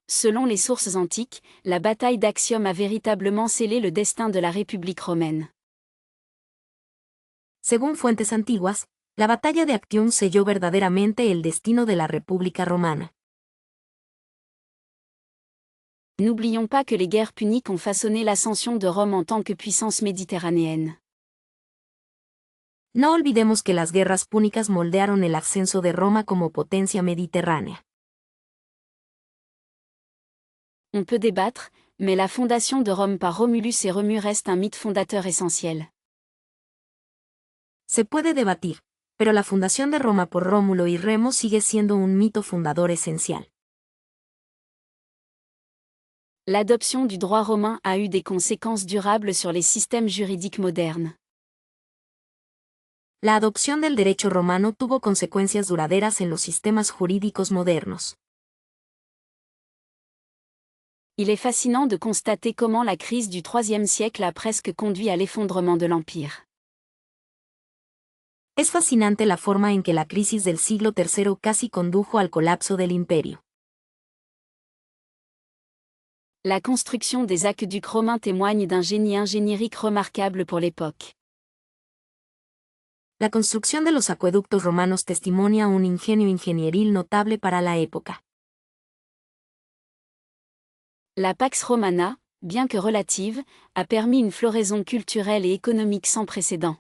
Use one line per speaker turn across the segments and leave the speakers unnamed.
Selon les sources antiques, la bataille d'Actium a véritablement scellé le destin de la République romaine.
Según fuentes antiguas, la batalla de Actium selló verdaderamente el destino de la República Romana.
N'oublions pas que les guerres puniques ont façonné l'ascension de Rome en tant que puissance méditerranéenne.
No olvidemos que las guerras púnicas moldearon el ascenso de Roma como potencia mediterránea.
On peut débattre, mais la fondation de Rome par Romulus et Rémus reste un mythe fondateur essentiel.
Se puede debatir, pero la fundación de Roma por Rómulo y Remo sigue siendo un mito fundador esencial.
L'adoption du droit romain a eu des conséquences durables sur les systèmes juridiques modernes.
La adopción del derecho romano tuvo consecuencias duraderas en los sistemas jurídicos modernos.
Il est fascinant de constater comment la crise du IIIe siècle a presque conduit à l'effondrement de l'Empire.
Es fascinante la forma en que la crisis del siglo III casi condujo al colapso del imperio.
La construction des aqueducs romains témoigne d'un génie ingénierique remarquable pour l'époque.
La construcción de los acueductos romanos testimonia un ingenio ingenieril notable para la época.
La Pax Romana, bien que relative, a permis une floraison culturelle et économique sans précédent.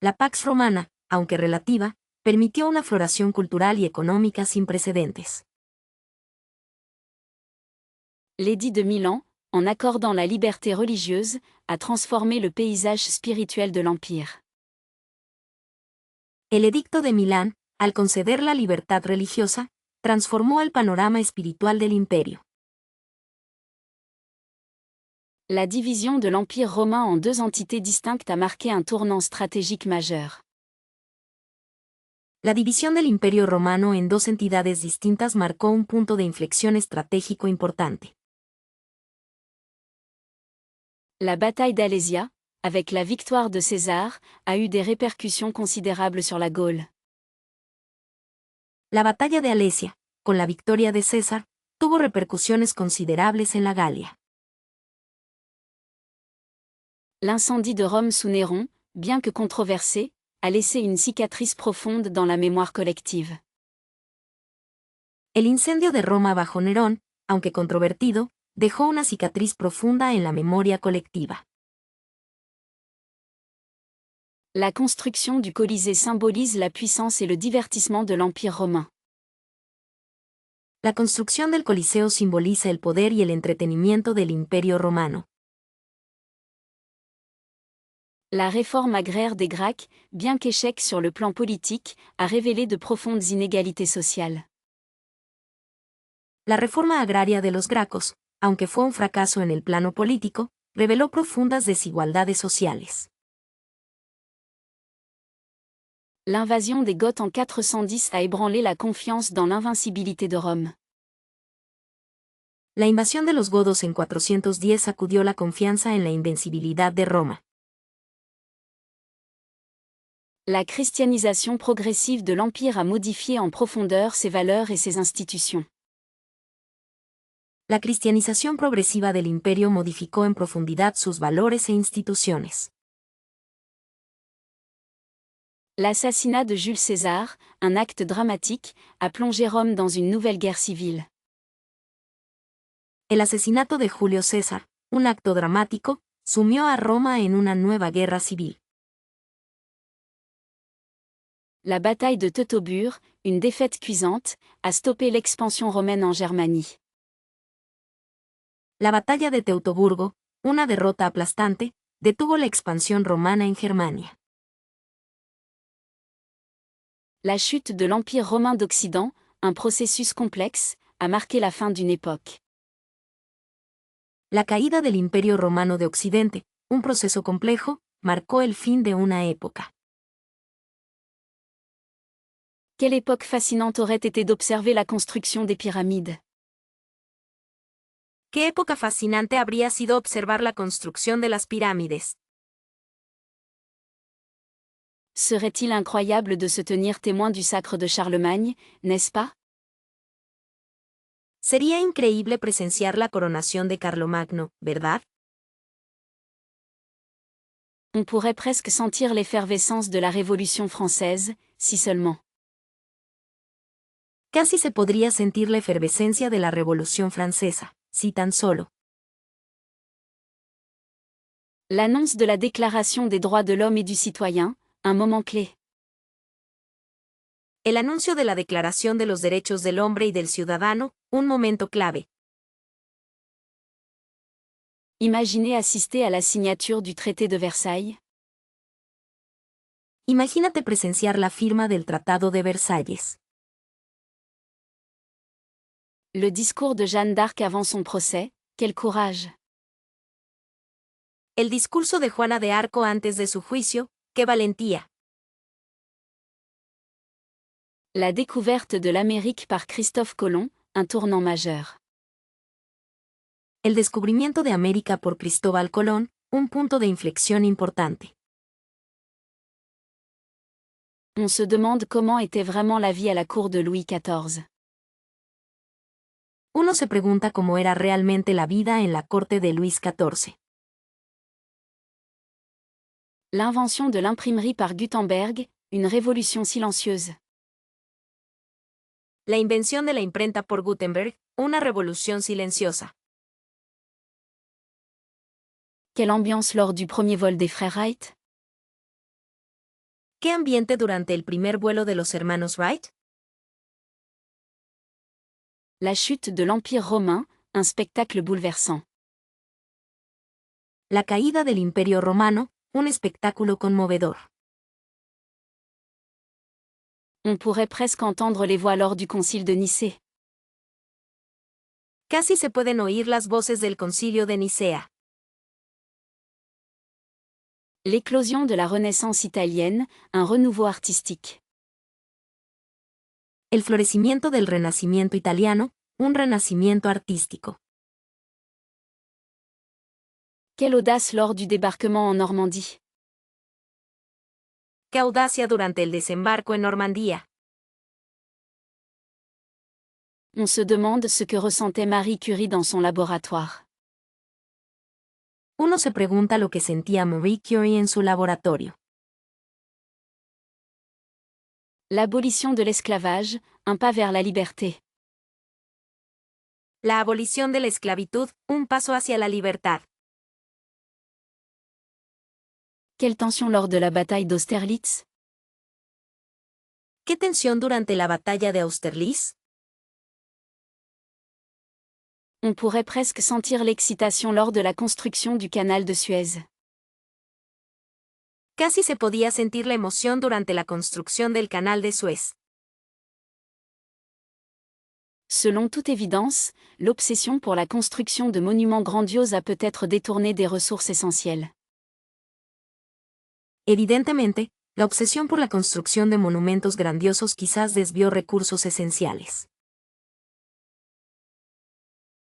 La Pax Romana, aunque relativa, permitió una floración cultural y económica sin precedentes.
L'édit de Milan, en accordant la liberté religieuse, a transformé le paysage spirituel de l'Empire.
El Edicto de Milán, al conceder la libertad religiosa, transformó el panorama espiritual del imperio.
La division de l'Empire romain en deux entités distinctes a marqué un tournant stratégique majeur.
La división del Imperio Romano en dos entidades distintas marcó un punto de inflexión estratégico importante.
La bataille d'Alésia, avec la victoire de César, a eu des répercussions considérables sur la Gaule.
La batalla de Alesia, con la victoria de César, tuvo repercusiones considerables en la Galia.
L'incendie de Rome sous Néron, bien que controversé, a laissé une cicatrice profonde dans la mémoire collective.
El incendio de Roma bajo Nerón, aunque controvertido, dejó una cicatriz profunda en la memoria colectiva.
La construction du Colisée symbolise la puissance et le divertissement de l'Empire romain.
La construcción del Coliseo simboliza el poder y el entretenimiento del Imperio Romano.
La réforme agraire des Gracques, bien qu'échec sur le plan politique, a révélé de profondes inégalités sociales.
La reforma agraria de los gracos, aunque fue un fracaso en el plano político, reveló profundas desigualdades sociales.
L'invasion des Goths en 410 a ébranlé la confiance dans l'invincibilité de Rome.
La invasión de los godos en 410 sacudió la confianza en la invencibilidad de Roma.
La christianisation progressive de l'Empire a modifié en profondeur ses valeurs et ses institutions.
La cristianización progresiva del imperio modificó en profundidad sus valores e instituciones.
L'assassinat de Jules César, un acte dramatique, a plongé Rome dans une nouvelle guerre civile.
El asesinato de Julio César, un acto dramático, sumió a Roma en una nueva guerra civil.
La bataille de Teutoburg, une défaite cuisante, a stoppé l'expansion romaine en Germanie.
La batalla de Teutoburgo, una derrota aplastante, detuvo la expansión romana en Germania.
La chute de l'Empire romain d'Occident, un processus complexe, a marqué la fin d'une époque.
La caída del Imperio Romano de Occidente, un proceso complejo, marcó el fin de una época.
Quelle époque fascinante aurait été d'observer la construction des pyramides.
Qué época fascinante habría sido observar la construcción de las pirámides.
Serait-il incroyable de se tenir témoin du sacre de Charlemagne, n'est-ce pas?
Sería increíble presenciar la coronación de Carlomagno, ¿verdad?
On pourrait presque sentir l'effervescence de la Révolution française, si seulement.
Casi se podría sentir la efervescencia de la Revolución Francesa, si tan solo.
L'annonce de la Déclaration des droits de l'homme et du citoyen, un moment clé.
El anuncio de la Declaración de los Derechos del Hombre y del Ciudadano, un momento clave.
Imaginez assister à la signature du traité de Versailles.
Imagínate presenciar la firma del Tratado de Versalles.
Le discours de Jeanne d'Arc avant son procès, quel courage!
El discurso de Juana de Arco antes de su juicio, ¡qué valentía!
La découverte de l'Amérique par Christophe Colomb, un tournant majeur.
El descubrimiento de América por Cristóbal Colón, un punto de inflexión importante.
On se demande comment était vraiment la vie à la cour de Louis XIV.
Uno se pregunta cómo era realmente la vida en la corte de Luis XIV.
L'invention de l'imprimerie par Gutenberg, une révolution silencieuse.
La invención de la imprenta por Gutenberg, una revolución silenciosa.
Quelle ambiance lors du premier vol des frères Wright?
¿Qué ambiente durante el primer vuelo de los hermanos Wright?
La chute de l'Empire romain, un spectacle bouleversant.
La caída del Imperio Romano, un espectáculo conmovedor.
On pourrait presque entendre les voix lors du concile de Nicée.
Casi se pueden oír las voces del concilio de Nicea.
L'éclosion de la Renaissance italienne, un renouveau artistique.
El florecimiento del Renacimiento italiano, un renacimiento artístico.
Quelle audace lors du débarquement en Normandie.
¡Qué audacia durante el desembarco en Normandía!
On se demande ce que ressentait Marie Curie dans son laboratoire.
Uno se pregunta lo que sentía Marie Curie en su laboratorio.
L'abolition de l'esclavage, un pas vers la liberté.
La abolición de la esclavitud, un paso hacia la libertad.
Quelle tension lors de la bataille d'Austerlitz?
¿Qué tensión durante la batalla de Austerlitz?
On pourrait presque sentir l'excitation lors de la construction du canal de Suez.
Casi se podía sentir la emoción durante la construcción del canal de Suez.
Selon toute évidence, l'obsession pour la construction de monuments grandioses a peut-être détourné des ressources essentielles.
Evidentemente, la obsesión por la construcción de monumentos grandiosos quizás desvió recursos esenciales.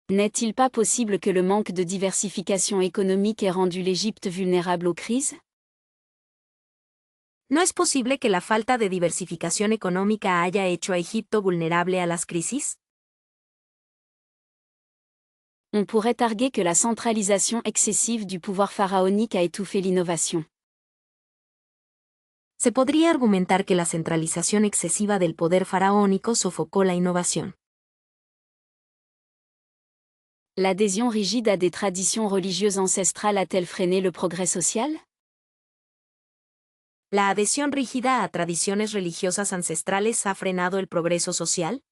N'est-il pas possible que le manque de diversification économique ait rendu l'Égypte vulnérable aux crises?
¿No es posible que la falta de diversificación económica haya hecho a Egipto vulnerable a las crisis?
On pourrait arguer que la centralisation excessive du pouvoir pharaonique a étouffé l'innovation.
Se podría argumentar que la centralización excesiva del poder faraónico sofocó la innovación.
L'adhésion rigide à des traditions religieuses ancestrales a-t-elle freiné le progrès social?
¿La adhesión rígida a tradiciones religiosas ancestrales ha frenado el progreso social?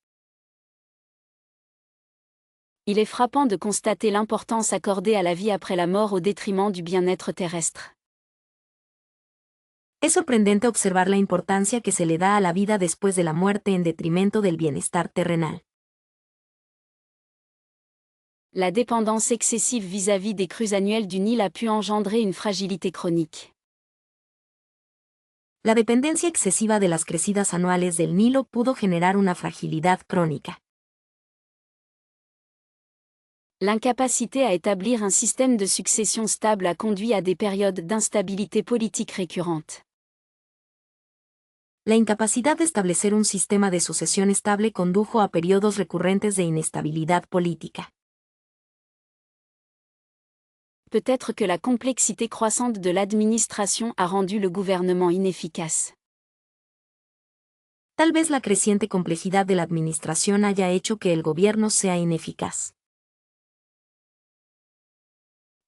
Il est frappant de constater l'importance accordée à la vie après la mort au détriment du bien-être terrestre.
Es sorprendente observar la importancia que se le da a la vida después de la muerte en detrimento del bienestar terrenal.
La dépendance excessive vis-à-vis des crues annuelles du Nil a pu engendrer une fragilité chronique.
La dependencia excesiva de las crecidas anuales del Nilo pudo generar una fragilidad crónica.
L'incapacité à établir un système de succession stable a conduit à des périodes d'instabilité politique récurrentes.
La incapacidad de establecer un sistema de sucesión estable condujo a periodos recurrentes de inestabilidad política.
Peut-être que la complexité croissante de l'administration a rendu le gouvernement inefficace.
Tal vez la creciente complejidad de la administración haya hecho que el gobierno sea ineficaz.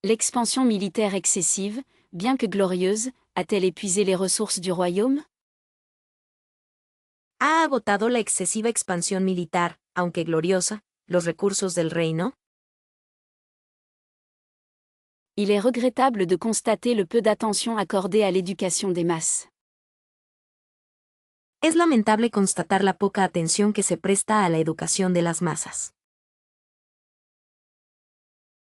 L'expansion militaire excessive, bien que glorieuse, a-t-elle épuisé les ressources du royaume?
¿Ha agotado la excesiva expansión militar, aunque gloriosa, los recursos del reino?
Il est regrettable de constater le peu d'attention accordée à l'éducation des masses.
Es lamentable constatar la poca atención que se presta a la educación de las masas.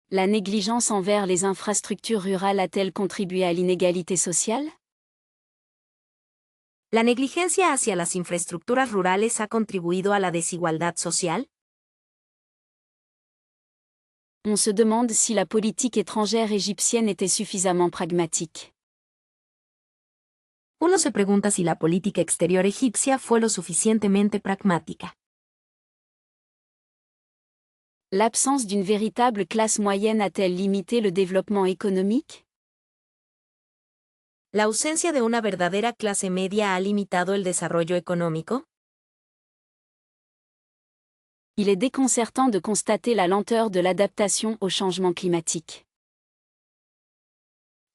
La négligence envers les infrastructures rurales a-t-elle contribué à l'inégalité sociale?
¿La negligencia hacia las infraestructuras rurales ha contribuido a la desigualdad social?
On se demande si la politique étrangère égyptienne était suffisamment pragmatique.
Uno se pregunta si la política exterior egipcia fue lo suficientemente pragmática.
L'absence d'une véritable classe moyenne a-t-elle limité le développement économique?
¿La ausencia de una verdadera clase media ha limitado el desarrollo económico?
Il est déconcertant de constater la lenteur de l'adaptation au changement climatique.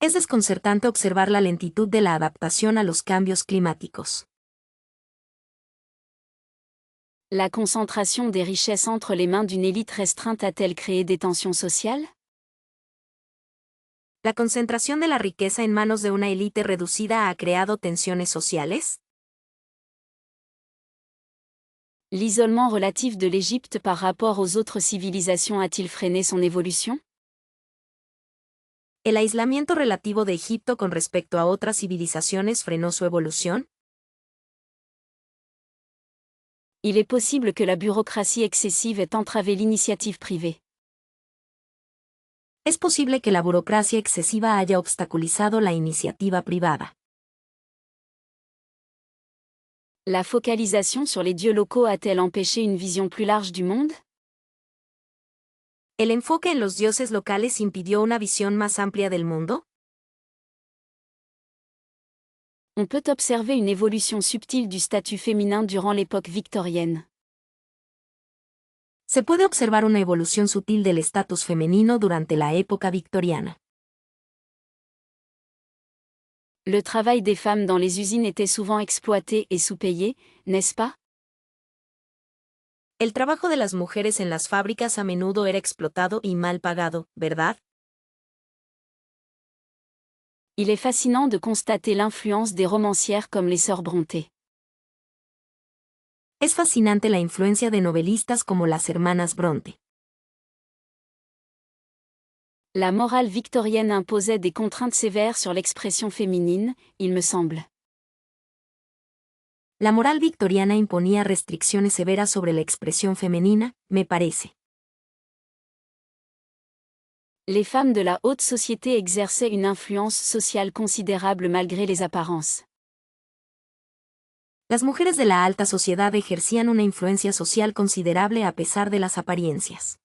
Es desconcertante observar la lentitud de la adaptación a los cambios climáticos.
La concentration des richesses entre les mains d'une élite restreinte a-t-elle créé des tensions sociales?
¿La concentración de la riqueza en manos de una élite reducida ha creado tensiones sociales?
L'isolement relatif de l'Égypte par rapport aux autres civilisations a-t-il freiné son évolution?
¿El aislamiento relativo de Egipto con respecto a otras civilizaciones frenó su evolución?
Il est possible que la bureaucratie excessive ait entravé l'initiative privée.
Es posible que la burocracia excesiva haya obstaculizado la iniciativa privada.
La focalisation sur les dieux locaux a-t-elle empêché une vision plus large du monde?
¿El enfoque en los dioses locales impidió una visión más amplia del mundo?
On peut observer une évolution subtile du statut féminin durant l'époque victorienne.
Se puede observar una evolución sutil del estatus femenino durante la época victoriana.
Le travail des femmes dans les usines était souvent exploité et sous-payé, n'est-ce pas?
El trabajo de las mujeres en las fábricas a menudo era explotado y mal pagado, ¿verdad?
Il est fascinant de constater l'influence des romancières comme les sœurs Brontë.
Es fascinante la influencia de novelistas como las hermanas Bronte.
La morale victorienne imposait des contraintes sévères sur l'expression féminine, il me semble.
La moral victoriana imponía restricciones severas sobre la expresión femenina, me parece.
Les femmes de la haute société exerçaient une influence sociale considérable malgré les apparences.
Las mujeres de la alta sociedad ejercían una influencia social considerable a pesar de las apariencias.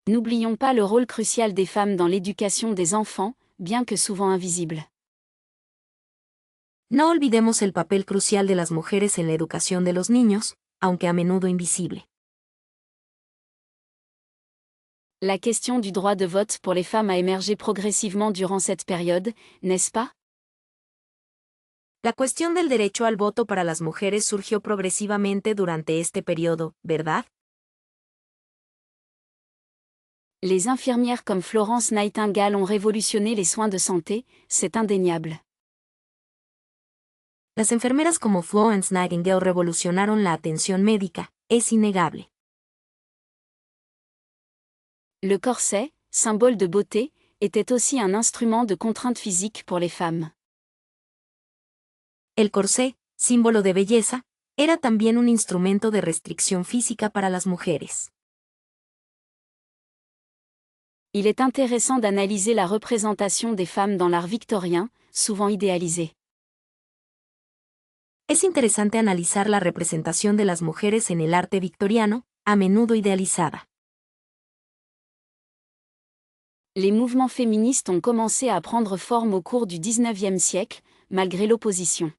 N'oublions pas le rôle crucial des femmes dans l'éducation des enfants, bien que souvent invisible.
No olvidemos el papel crucial de las mujeres en la educación de los niños, aunque a menudo invisible.
La question du droit de vote pour les femmes a émergé progressivement durant cette période, n'est-ce pas?
La cuestión del derecho al voto para las mujeres surgió progresivamente durante este periodo, ¿verdad?
Les infirmières comme Florence Nightingale ont révolutionné les soins de santé, c'est indéniable.
Las enfermeras como Florence Nightingale revolucionaron la atención médica, es innegable.
Le corset, symbole de beauté, était aussi un instrument de contrainte physique pour les femmes.
El corsé, símbolo de belleza, era también un instrumento de restricción física para las mujeres.
Il est intéressant d'analyser la représentation des femmes dans l'art victorien, souvent idéalisée.
Es interesante analizar la representación de las mujeres en el arte victoriano, a menudo idealizada.
Les mouvements féministes ont commencé à prendre forme au cours du XIXe siècle, malgré l'opposition.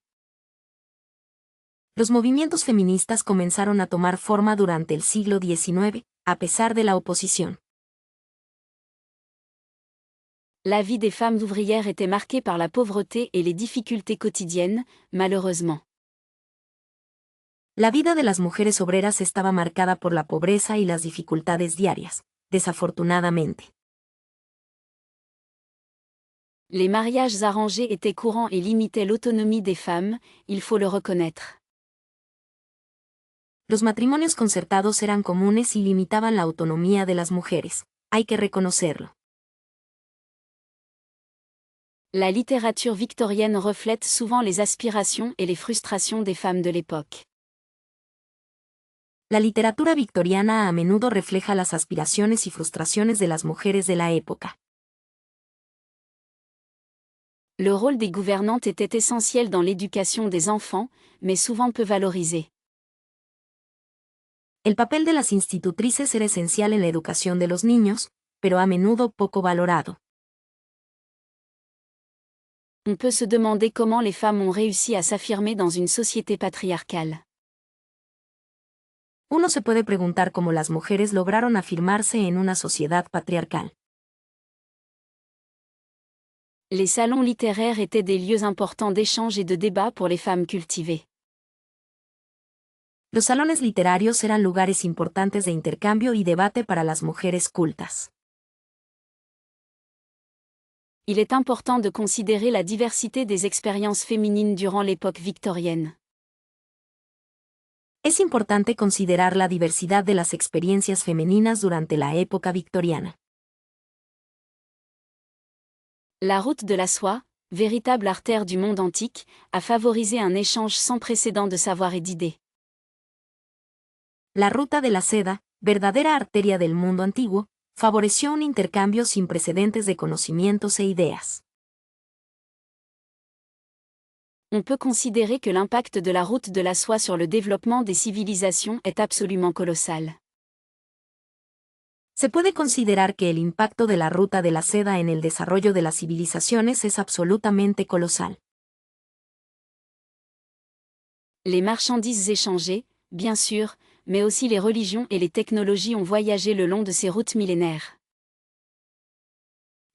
Los movimientos feministas comenzaron a tomar forma durante el siglo XIX, a pesar de la oposición.
La vie des femmes ouvrières était marquée par la pauvreté et les difficultés quotidiennes, malheureusement.
La vida de las mujeres obreras estaba marcada por la pobreza y las dificultades diarias, desafortunadamente.
Les mariages arrangés étaient courants et limitaient l'autonomie des femmes, il faut le reconnaître.
Los matrimonios concertados eran comunes y limitaban la autonomía de las mujeres, hay que reconocerlo.
La littérature victorienne reflète souvent les aspirations et les frustrations des femmes de l'époque.
La literatura victoriana a menudo refleja las aspiraciones y frustraciones de las mujeres de la época.
Le rôle des gouvernantes était essentiel dans l'éducation des enfants, mais souvent peu valorisé.
El papel de las institutrices era esencial en la educación de los niños, pero a menudo poco valorado.
On peut se demander comment les femmes ont réussi à s'affirmer dans une société patriarcale.
Uno se puede preguntar cómo las mujeres lograron afirmarse en una sociedad patriarcal.
Les salons littéraires étaient des lieux importants d'échange et de débat pour les femmes cultivées.
Los salones literarios eran lugares importantes de intercambio y debate para las mujeres cultas.
Il est important de considérer la diversité des expériences féminines durant l'époque victorienne.
Es importante considerar la diversidad de las experiencias femeninas durante la época victoriana.
La route de la soie, véritable artère du monde antique, a favorisé un échange sans précédent de savoir et d'idées.
La ruta de la seda, verdadera arteria del mundo antiguo, favoreció un intercambio sin precedentes de conocimientos e ideas.
On peut considérer que l'impact de la route de la soie sur le développement des civilisations est absolument colossal.
Se puede considerar que el impacto de la ruta de la seda en el desarrollo de las civilizaciones es absolutamente colosal.
Les marchandises échangées, bien sûr, mais aussi les religions et les technologies ont voyagé le long de ces routes millénaires.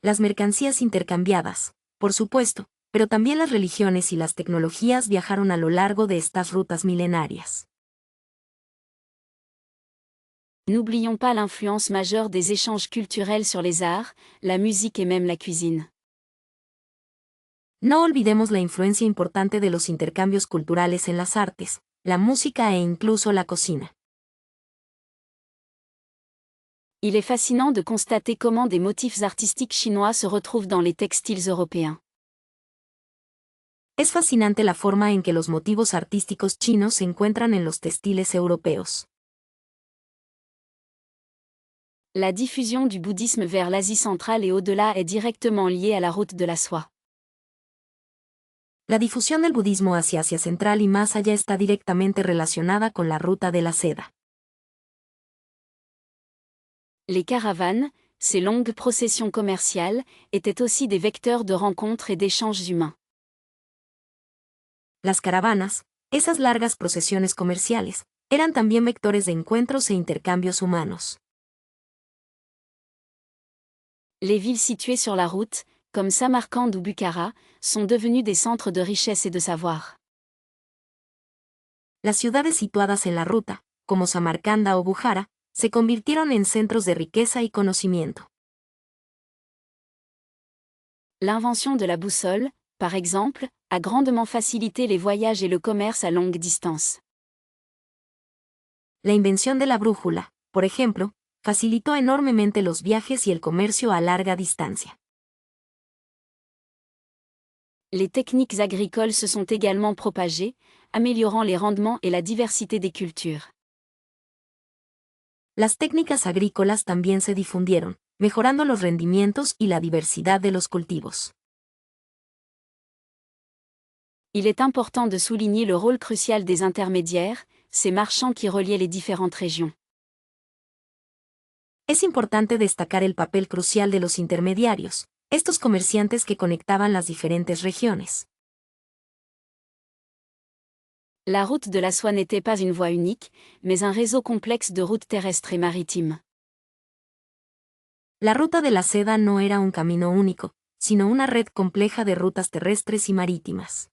Las mercancías intercambiadas, por supuesto, pero también las religiones y las tecnologías viajaron a lo largo de estas rutas milenarias.
N'oublions pas l'influence majeure des échanges culturels sur les arts, la musique et même la cuisine.
No olvidemos la influencia importante de los intercambios culturales en las artes, la música e incluso la cocina.
Il est fascinant de constater comment des motifs artistiques chinois se retrouvent dans les textiles européens.
Es fascinante la forma en que los motivos artísticos chinos se encuentran en los textiles europeos.
La diffusion du bouddhisme vers l'Asie centrale et au-delà est directement liée à la route de la soie.
La difusión del budismo hacia Asia Central y más allá está directamente relacionada con la ruta de la seda.
Les caravanes, ces longues processions commerciales, étaient aussi des vecteurs de rencontres et d'échanges humains.
Las caravanas, esas largas procesiones comerciales, eran también vectores de encuentros e intercambios humanos.
Les villes situées sur la route, comme Samarcande ou Bukhara, sont devenues des centres de richesse et de savoir.
Las ciudades situadas en la ruta, como Samarcanda o Bujara, se convirtieron en centros de riqueza y conocimiento.
L'invention de la boussole, par exemple, a grandement facilité les voyages et le commerce à longue distance.
La invención de la brújula, por ejemplo, facilitó enormemente los viajes y el comercio a larga distancia.
Les techniques agricoles se sont également propagées, améliorant les rendements et la diversité des cultures.
Las técnicas agrícolas también se difundieron, mejorando los rendimientos y la diversidad de los cultivos.
Il est important de souligner le rôle crucial des intermédiaires, ces marchands qui reliaient les différentes régions.
Es importante destacar el papel crucial de los intermediarios, estos comerciantes que conectaban las diferentes regiones.
La route de la soie n'était pas une voie unique, mais un réseau complexe de routes terrestres et maritimes.
La ruta de la seda no era un camino único, sino una red compleja de rutas terrestres y marítimas.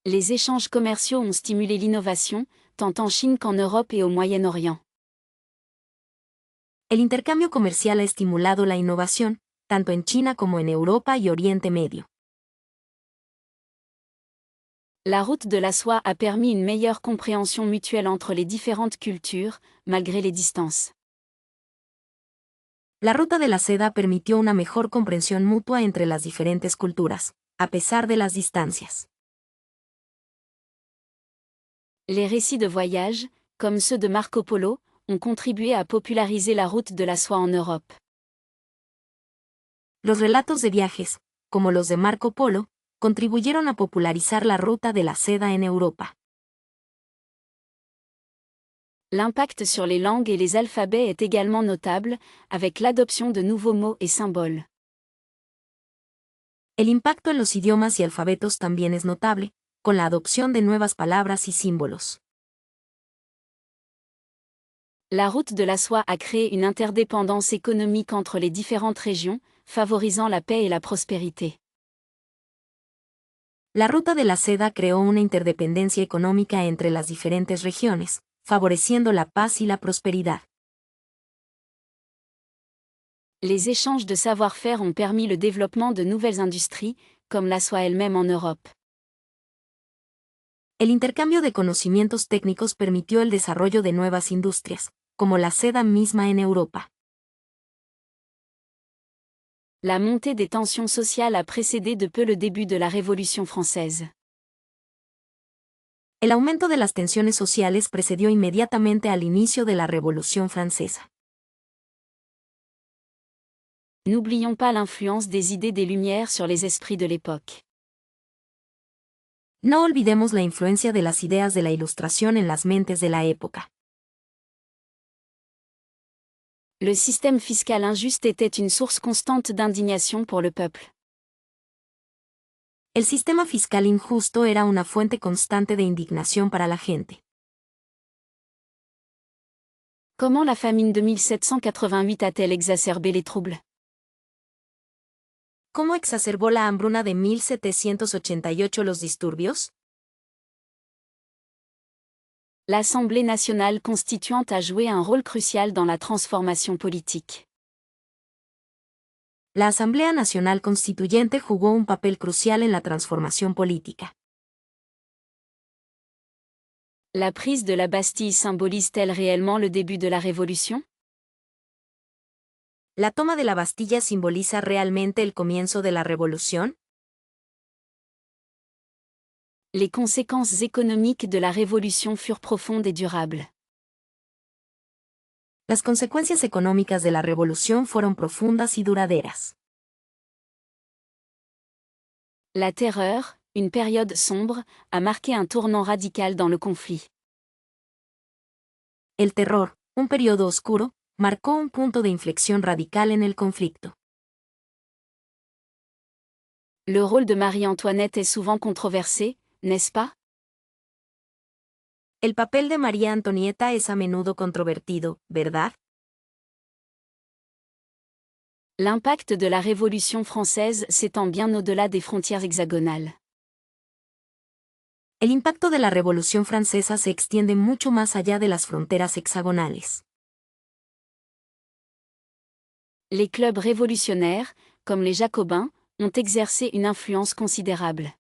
Les échanges commerciaux ont stimulé l'innovation, tant en Chine qu'en Europe et au Moyen-Orient.
El intercambio comercial ha estimulado la innovación, tanto en China como en Europa y Oriente Medio.
La route de la soie a permis une meilleure compréhension mutuelle entre les différentes cultures, malgré les distances.
La ruta de la seda permitió una mejor comprensión mutua entre las diferentes culturas, a pesar de las distancias.
Les récits de voyage, comme ceux de Marco Polo, ont contribué à populariser la route de la soie en Europe.
Los relatos de viajes, como los de Marco Polo, contribuyeron a popularizar la ruta de la seda en Europa.
L'impact sur les langues et les alphabets est également notable, avec l'adoption de nouveaux mots et symboles.
El impacto en los idiomas y alfabetos también es notable, con la adopción de nuevas palabras y símbolos.
La route de la soie a créé une interdépendance économique entre les différentes régions, favorisant la paix et la prospérité.
La ruta de la seda creó una interdependencia económica entre las diferentes regiones, favoreciendo la paz y la prosperidad.
Les échanges de savoir-faire ont permis le développement de nouvelles industries, comme la soie elle-même en Europe.
El intercambio de conocimientos técnicos permitió el desarrollo de nuevas industrias, como la seda misma en Europa.
La montée des tensions sociales a précédé de peu le début de la Révolution française.
El aumento de las tensiones sociales precedió inmediatamente al inicio de la Revolución Francesa.
N'oublions pas l'influence des idées des Lumières sur les esprits de l'époque.
No olvidemos la influencia de las ideas de la Ilustración en las mentes de la época.
Le système fiscal injuste était une source constante d'indignation pour le peuple.
El sistema fiscal injusto era una fuente constante de indignación para la gente.
Comment la famine de 1788 a-t-elle exacerbé les troubles?
¿Cómo exacerbó la hambruna de 1788 los disturbios?
L'Assemblée nationale constituante a joué un rôle crucial dans la transformation politique.
La Asamblea Nacional Constituyente jugó un papel crucial en la transformación política.
La prise de la Bastille symbolise-t-elle réellement le début de la Révolution?
¿La toma de la Bastilla simboliza realmente el comienzo de la revolución?
Les conséquences économiques de la Révolution furent profondes et durables.
Las consecuencias económicas de la revolución fueron profundas y duraderas.
La Terreur, une période sombre, a marqué un tournant radical dans le conflit.
El terror, un periodo oscuro, marcó un punto de inflexión radical en el conflicto.
Le rôle de Marie-Antoinette est souvent controversé, n'est-ce pas?
El papel de María Antonieta es a menudo controvertido, ¿verdad?
L'impact de la Révolution française s'étend bien au-delà des frontières hexagonales.
El impacto de la Revolución Francesa se extiende mucho más allá de las fronteras hexagonales.
Les clubs révolutionnaires, comme les Jacobins, ont exercé une influence considérable.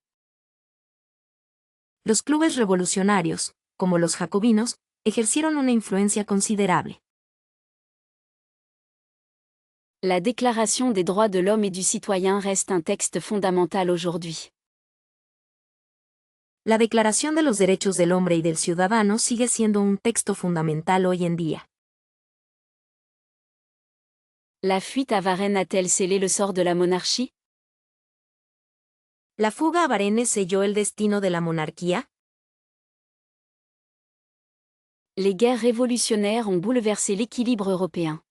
Los clubes revolucionarios, como los jacobinos, ejercieron una influencia considerable.
La Déclaration des droits de l'homme et du citoyen reste un texte fondamental aujourd'hui.
La Declaración de los Derechos del Hombre y del Ciudadano sigue siendo un texto fundamental hoy en día.
La fuite à Varennes a-t-elle scellé le sort de la monarchie?
¿La fuga a Varennes selló el destino de la monarquía?
Les guerres révolutionnaires ont bouleversé l'équilibre européen.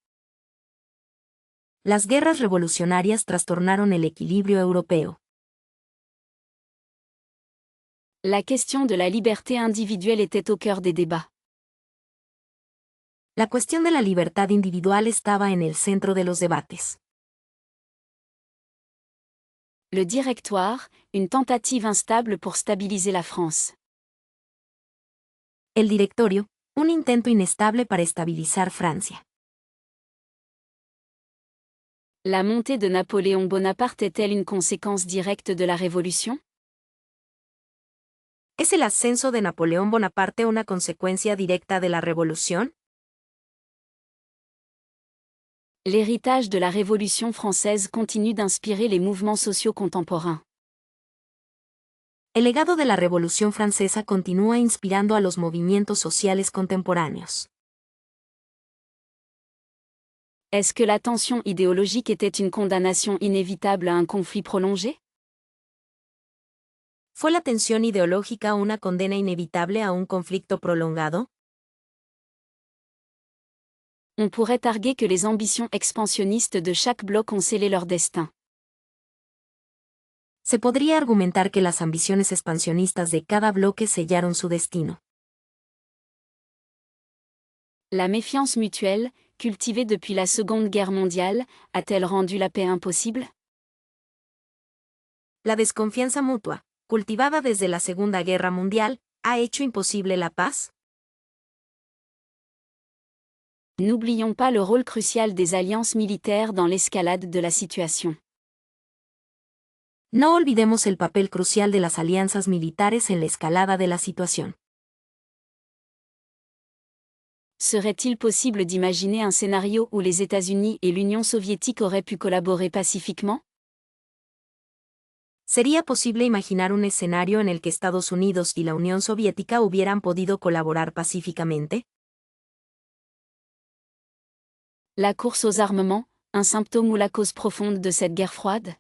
Las guerras revolucionarias trastornaron el equilibrio europeo.
La question de la liberté individuelle était au cœur des débats.
La cuestión de la libertad individual estaba en el centro de los debates.
Le Directoire, une tentative instable pour stabiliser la France.
El Directorio, un intento inestable para estabilizar Francia.
La montée de Napoléon Bonaparte est-elle une conséquence directe de la Révolution?
¿Es el ascenso de Napoleón Bonaparte una consecuencia directa de la Revolución?
L'héritage de la Révolution française continue d'inspirer les mouvements sociaux contemporains.
El legado de la Revolución Francesa continúa inspirando a los movimientos sociales contemporáneos.
Est-ce que la tension idéologique était une condamnation inévitable à un conflit prolongé?
¿Fue la tensión ideológica una condena inevitable a un conflicto prolongado?
On pourrait arguer que les ambitions expansionnistes de chaque bloc ont scellé leur destin.
Se podría argumentar que las ambiciones expansionistas de cada bloque sellaron su destino.
La méfiance mutuelle, cultivée depuis la Seconde Guerre mondiale, a-t-elle rendu la paix impossible?
La desconfianza mutua, cultivada desde la Segunda Guerra Mundial, ¿ha hecho imposible la paz?
N'oublions pas le rôle crucial des alliances militaires dans l'escalade de la situation.
No olvidemos el papel crucial de las alianzas militares en la escalada de la situación.
Serait-il possible d'imaginer un scénario où les États-Unis et l'Union soviétique auraient pu collaborer pacifiquement?
¿Sería posible imaginar un escenario en el que Estados Unidos y la Unión Soviética hubieran podido colaborar pacíficamente?
La course aux armements, un symptôme ou la cause profonde de cette guerre froide?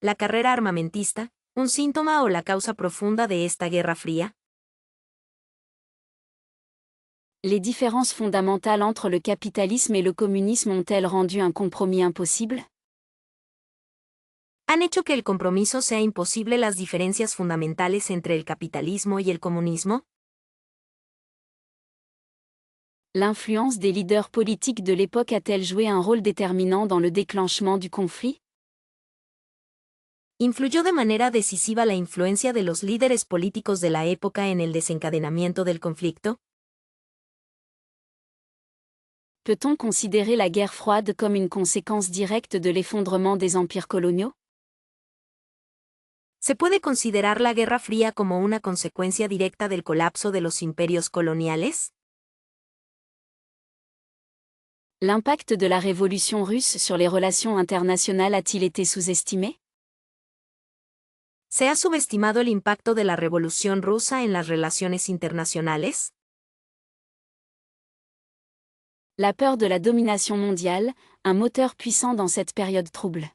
¿La carrera armamentista, un síntoma o la causa profunda de esta Guerra Fría?
Les différences fondamentales entre le capitalisme et le communisme ont-elles rendu un compromis impossible?
¿Han hecho que el compromiso sea imposible las diferencias fundamentales entre el capitalismo y el comunismo?
L'influence des leaders politiques de l'époque a-t-elle joué un rôle déterminant dans le déclenchement du conflit?
¿Influyó de manera decisiva la influencia de los líderes políticos de la época en el desencadenamiento del conflicto?
Peut-on considérer la guerre froide comme une conséquence directe de l'effondrement des empires coloniaux?
¿Se puede considerar la Guerra Fría como una consecuencia directa del colapso de los imperios coloniales?
L'impact de la révolution russe sur les relations internationales a-t-il été sous-estimé?
¿Se ha subestimado el impacto de la Revolución Rusa en las relaciones internacionales?
La peur de la domination mondiale, un moteur puissant dans cette période trouble.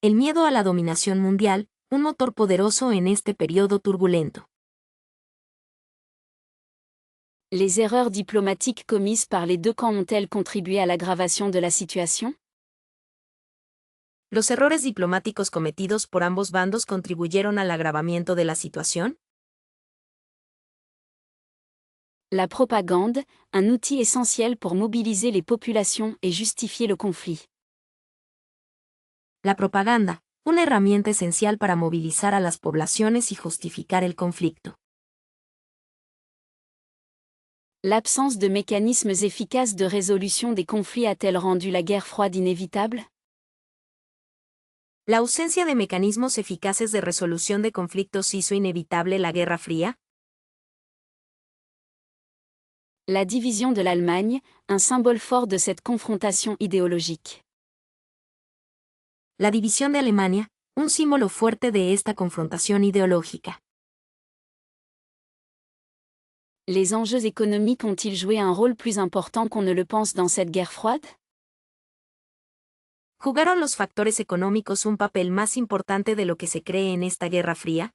El miedo a la dominación mundial, un motor poderoso en este periodo turbulento.
Les erreurs diplomatiques commises par les deux camps ont-elles contribué à l'aggravation de la situation?
¿Los errores diplomáticos cometidos por ambos bandos contribuyeron al agravamiento de la situación?
La propagande, un outil essentiel pour mobiliser les populations et justifier le conflit.
La propaganda, una herramienta esencial para movilizar a las poblaciones y justificar el conflicto.
L'absence de mécanismes efficaces de résolution des conflits a-t-elle rendu la guerre froide inévitable?
¿La ausencia de mecanismos eficaces de resolución de conflictos hizo inevitable la Guerra Fría?
La division de l'Allemagne, un symbole fort de cette confrontation idéologique.
La división de Alemania, un símbolo fuerte de esta confrontación ideológica.
Les enjeux économiques ont-ils joué un rôle plus important qu'on ne le pense dans cette guerre froide?
¿Jugaron los factores económicos un papel más importante de lo que se cree en esta Guerra Fría?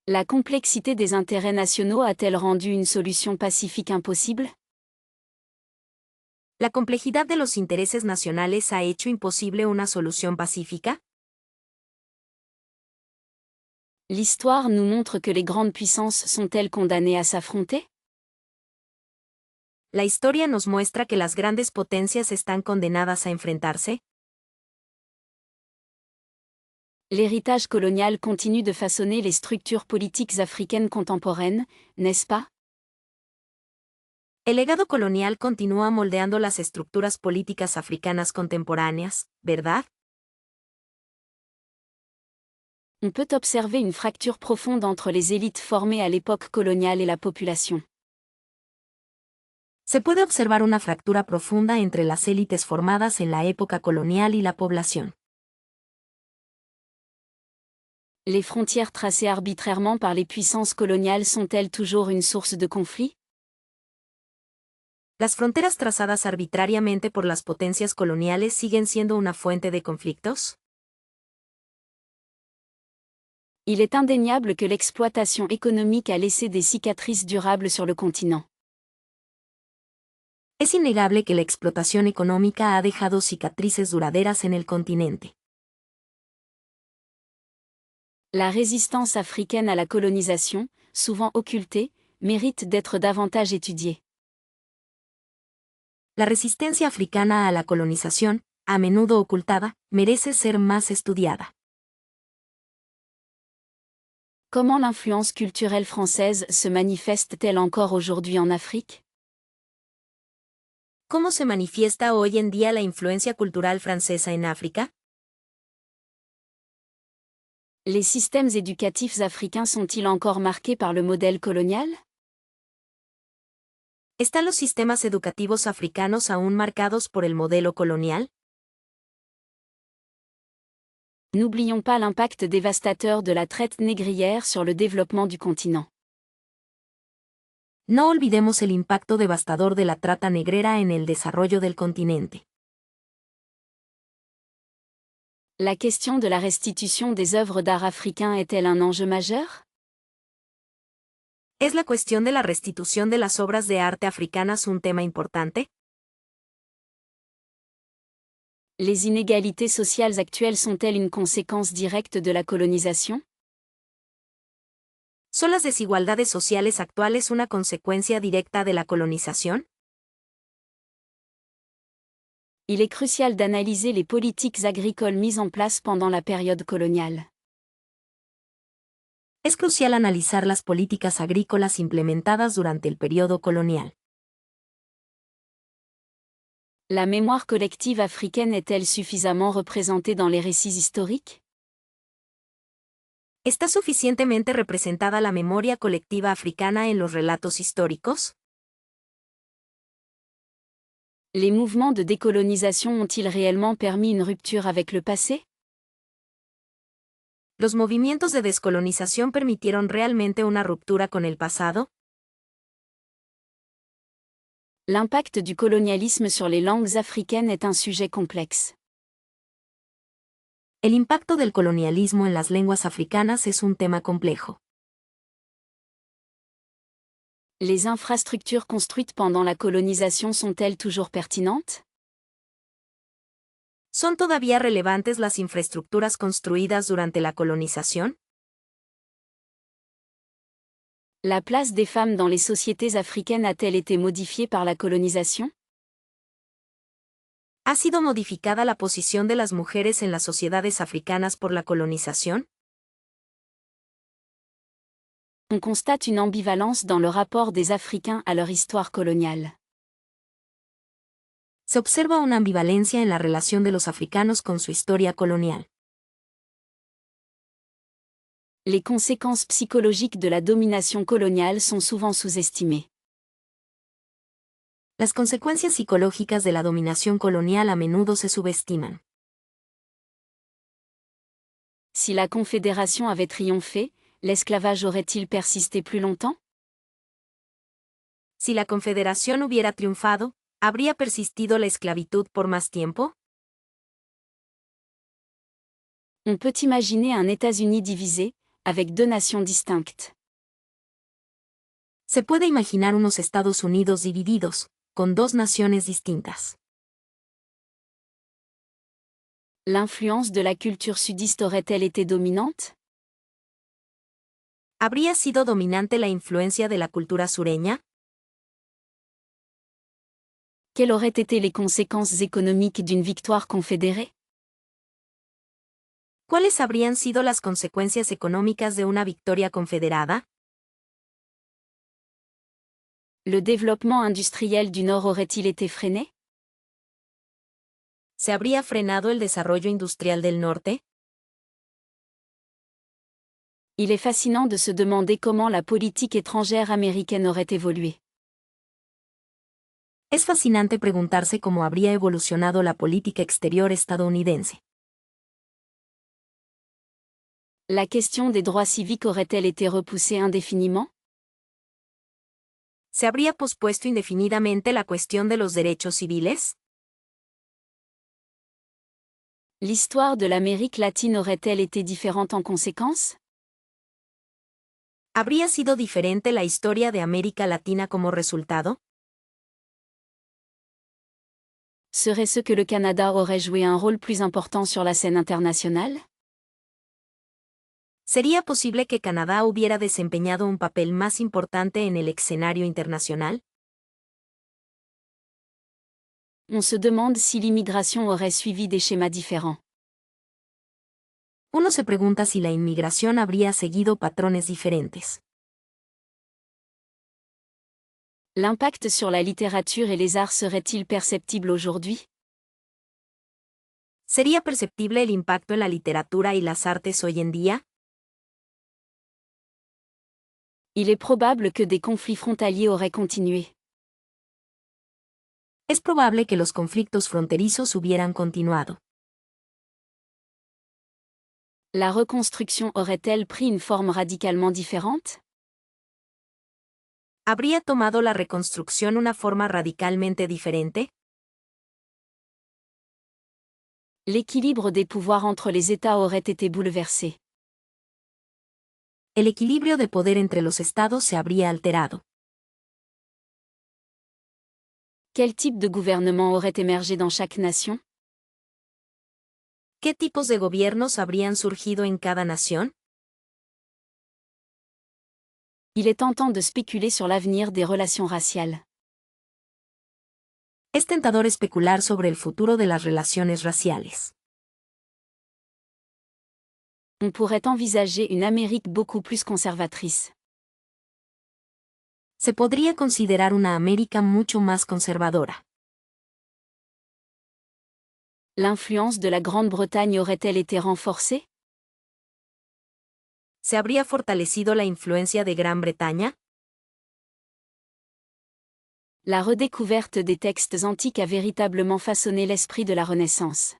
La complexité des intérêts nationaux a-t-elle rendu une solution pacifique impossible?
¿La complejidad de los intereses nacionales ha hecho imposible una solución pacífica?
L'histoire nous montre que les grandes puissances sont-elles condamnées à s'affronter?
¿La historia nos muestra que las grandes potencias están condenadas a enfrentarse?
L'héritage colonial continue de façonner les structures politiques africaines contemporaines, n'est-ce pas?
El legado colonial continúa moldeando las estructuras políticas africanas contemporáneas, ¿verdad?
On peut observer une fracture profonde entre les élites formées à l'époque coloniale et la population.
Se puede observar una fractura profunda entre las élites formadas en la época colonial y la población.
Les frontières tracées arbitrairement par les puissances coloniales sont-elles toujours une source de conflit?
¿Las fronteras trazadas arbitrariamente por las potencias coloniales siguen siendo una fuente de conflictos?
Il est indéniable que l'exploitation économique a laissé des cicatrices durables sur le continent.
Es innegable que la explotación económica ha dejado cicatrices duraderas en el continente.
La résistance africaine à la colonisation, souvent occultée, mérite d'être davantage étudiée.
La resistencia africana a la colonización, a menudo ocultada, merece ser más estudiada.
Comment l'influence culturelle française se manifeste-t-elle encore aujourd'hui en Afrique?
¿Cómo se manifiesta hoy en día la influencia cultural francesa en África?
Les systèmes éducatifs africains sont-ils encore marqués par le modèle colonial?
¿Están los sistemas educativos africanos aún marcados por el modelo colonial?
N'oublions pas l'impact dévastateur de la traite négrière sur le développement du continent.
No olvidemos el impacto devastador de la trata negrera en el desarrollo del continente.
La question de la restitution des œuvres d'art africains est-elle un enjeu majeur?
¿Es la cuestión de la restitución de las obras de arte africanas un tema importante?
Les inégalités sociales actuelles sont-elles une conséquence directe de la colonisation?
¿Son las desigualdades sociales actuales una consecuencia directa de la colonización?
Il est crucial d'analyser les politiques agricoles mises en place pendant la période coloniale.
Es crucial analizar las políticas agrícolas implementadas durante el periodo colonial.
La mémoire collective africaine est-elle suffisamment représentée dans les récits historiques?
¿Está suficientemente representada la memoria colectiva africana en los relatos históricos?
Les mouvements de décolonisation ont-ils réellement permis une rupture avec le passé?
¿Los movimientos de descolonización permitieron realmente una ruptura con el pasado?
L'impact du colonialisme sur les langues africaines est un sujet complexe.
El impacto del colonialismo en las lenguas africanas es un tema complejo.
Les infrastructures construites pendant la colonisation sont-elles toujours pertinentes?
¿Son todavía relevantes las infraestructuras construidas durante la colonización?
La place des femmes dans les sociétés africaines a-t-elle été modifiée par la colonisation?
¿Ha sido modificada la posición de las mujeres en las sociedades africanas por la colonización?
On constate une ambivalence dans le rapport des Africains à leur histoire coloniale.
Se observa una ambivalencia en la relación de los africanos con su historia colonial.
Les conséquences psychologiques de la domination coloniale sont souvent sous-estimées.
Las consecuencias psicológicas de la dominación colonial a menudo se subestiman.
Si la Confédération avait triomphé, l'esclavage aurait-il persisté plus longtemps?
Si la Confederación hubiera triunfado, ¿Habría persistido la esclavitud por más tiempo?
On peut imaginer un États-Unis divisé, avec deux nations distinctes.
Se puede imaginar unos Estados Unidos divididos, con dos naciones distintas.
L'influence de la culture sudiste aurait-elle été dominante?
¿Habría sido dominante la influencia de la cultura sureña?
Quelles auraient été les conséquences économiques d'une victoire confédérée?
¿Cuáles habrían sido las consecuencias económicas de una victoria confederada?
Le développement industriel du Nord aurait-il été freiné?
¿Se habría frenado el desarrollo industrial del norte?
Il est fascinant de se demander comment la politique étrangère américaine aurait évolué.
Es fascinante preguntarse cómo habría evolucionado la política exterior estadounidense.
La question des droits civiques aurait-elle été repoussée indéfiniment?
¿Se habría pospuesto indefinidamente la cuestión de los derechos civiles?
L'histoire de l'Amérique latine aurait-elle été différente en conséquence?
¿Habría sido diferente la historia de América Latina como resultado?
Serait-ce que le Canada aurait joué un rôle plus important sur la scène internationale?
¿Sería posible que Canadá hubiera desempeñado un papel más importante en el escenario internacional?
On se demande si l'immigration aurait suivi des schémas différents.
Uno se pregunta si la inmigración habría seguido patrones diferentes.
L'impact sur la littérature et les arts serait-il perceptible aujourd'hui?
¿Sería perceptible el impacto en la literatura y las artes hoy en día?
Il est probable que des conflits frontaliers auraient continué.
Es probable que los conflictos fronterizos hubieran continuado.
La reconstruction aurait-elle pris une forme radicalement différente?
¿Habría tomado la reconstrucción una forma radicalmente diferente?
L'équilibre des pouvoirs entre les États aurait été bouleversé.
El equilibrio de poder entre los estados se habría alterado.
Quel type de gouvernement aurait émergé dans chaque nation?
¿Qué tipos de gobiernos habrían surgido en cada nación?
Il est tentant de spéculer sur l'avenir des relations raciales.
Es tentador especular sobre el futuro de las relaciones raciales.
On pourrait envisager une Amérique beaucoup plus conservatrice.
Se podría considerar una América mucho más conservadora.
L'influence de la Grande-Bretagne aurait-elle été renforcée?
¿Se habría fortalecido la influencia de Gran Bretaña?
La redécouverte des textes antiques a véritablement façonné l'esprit de la Renaissance.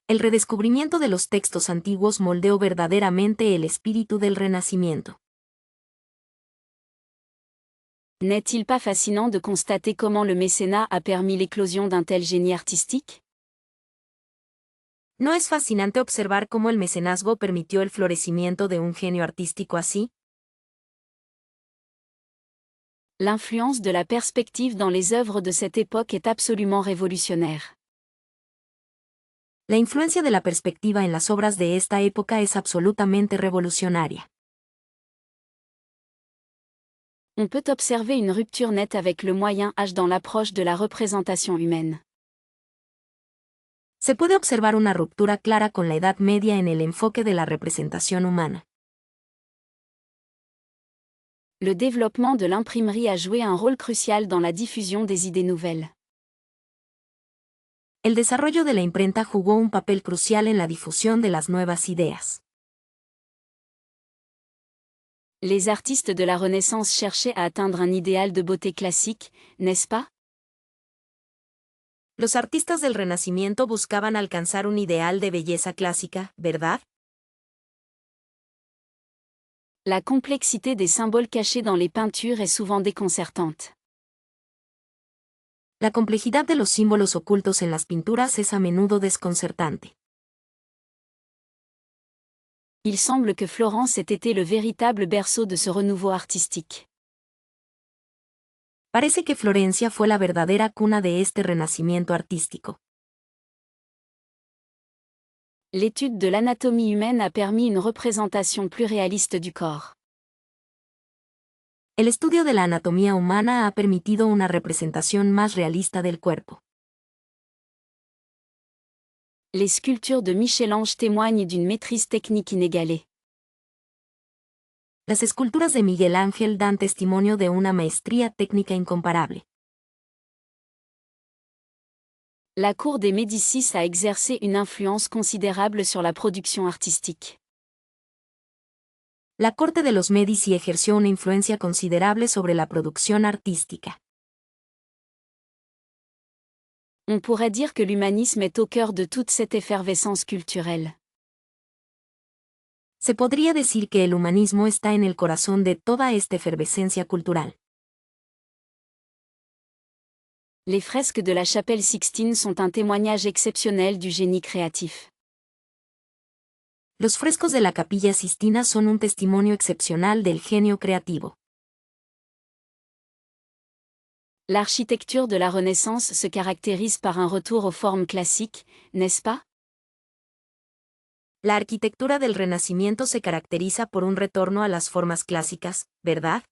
El redescubrimiento de los textos antiguos moldeó verdaderamente el espíritu del Renacimiento.
N'est-il pas fascinant de constater comment le mécénat a permis l'éclosion d'un tel génie artistique?
¿No es fascinante observar cómo el mecenazgo permitió el florecimiento de un genio artístico así?
L'influence de la perspective dans les œuvres de cette époque est absolument révolutionnaire.
La influencia de la perspectiva en las obras de esta época es absolutamente revolucionaria.
On peut observer une rupture nette avec le Moyen Âge dans l'approche de la représentation humaine.
Se puede observar una ruptura clara con la Edad Media en el enfoque de la representación humana.
Le développement de l'imprimerie a joué un rôle crucial dans la diffusion des idées nouvelles.
El desarrollo de la imprenta jugó un papel crucial en la difusión de las nuevas ideas.
Les artistes de la Renaissance cherchaient à atteindre un idéal de beauté classique, n'est-ce pas?
Los artistas del Renacimiento buscaban alcanzar un ideal de belleza clásica, ¿verdad?
La complexité des symboles cachés dans les peintures est souvent déconcertante.
La complejidad de los símbolos ocultos en las pinturas es a menudo desconcertante.
Il semble que Florence ait été le véritable berceau de ce renouveau artistique.
Parece que Florencia fue la verdadera cuna de este renacimiento artístico.
L'étude de l'anatomie humaine a permis une représentation plus réaliste du corps.
El estudio de la anatomía humana ha permitido una representación más realista del cuerpo.
Les sculptures de Michel-Ange témoignent d'une maîtrise technique inégalée.
Las esculturas de Miguel Ángel dan testimonio de una maestría técnica incomparable.
La cour des Médicis a exercé une influence considérable sur la production artistique.
La corte de los Medici ejerció una influencia considerable sobre la producción artística.
On pourrait dire que l'humanisme est au cœur de toute cette effervescence culturelle.
Se podría decir que el humanismo está en el corazón de toda esta efervescencia cultural.
Les fresques de la chapelle Sixtine sont un témoignage exceptionnel du génie créatif.
Los frescos de la Capilla Sistina son un testimonio excepcional del genio creativo.
L'architecture de la Renaissance se caractérise par un retour aux formes classiques, n'est-ce pas?
La arquitectura del Renacimiento se caracteriza por un retorno a las formas clásicas, ¿verdad?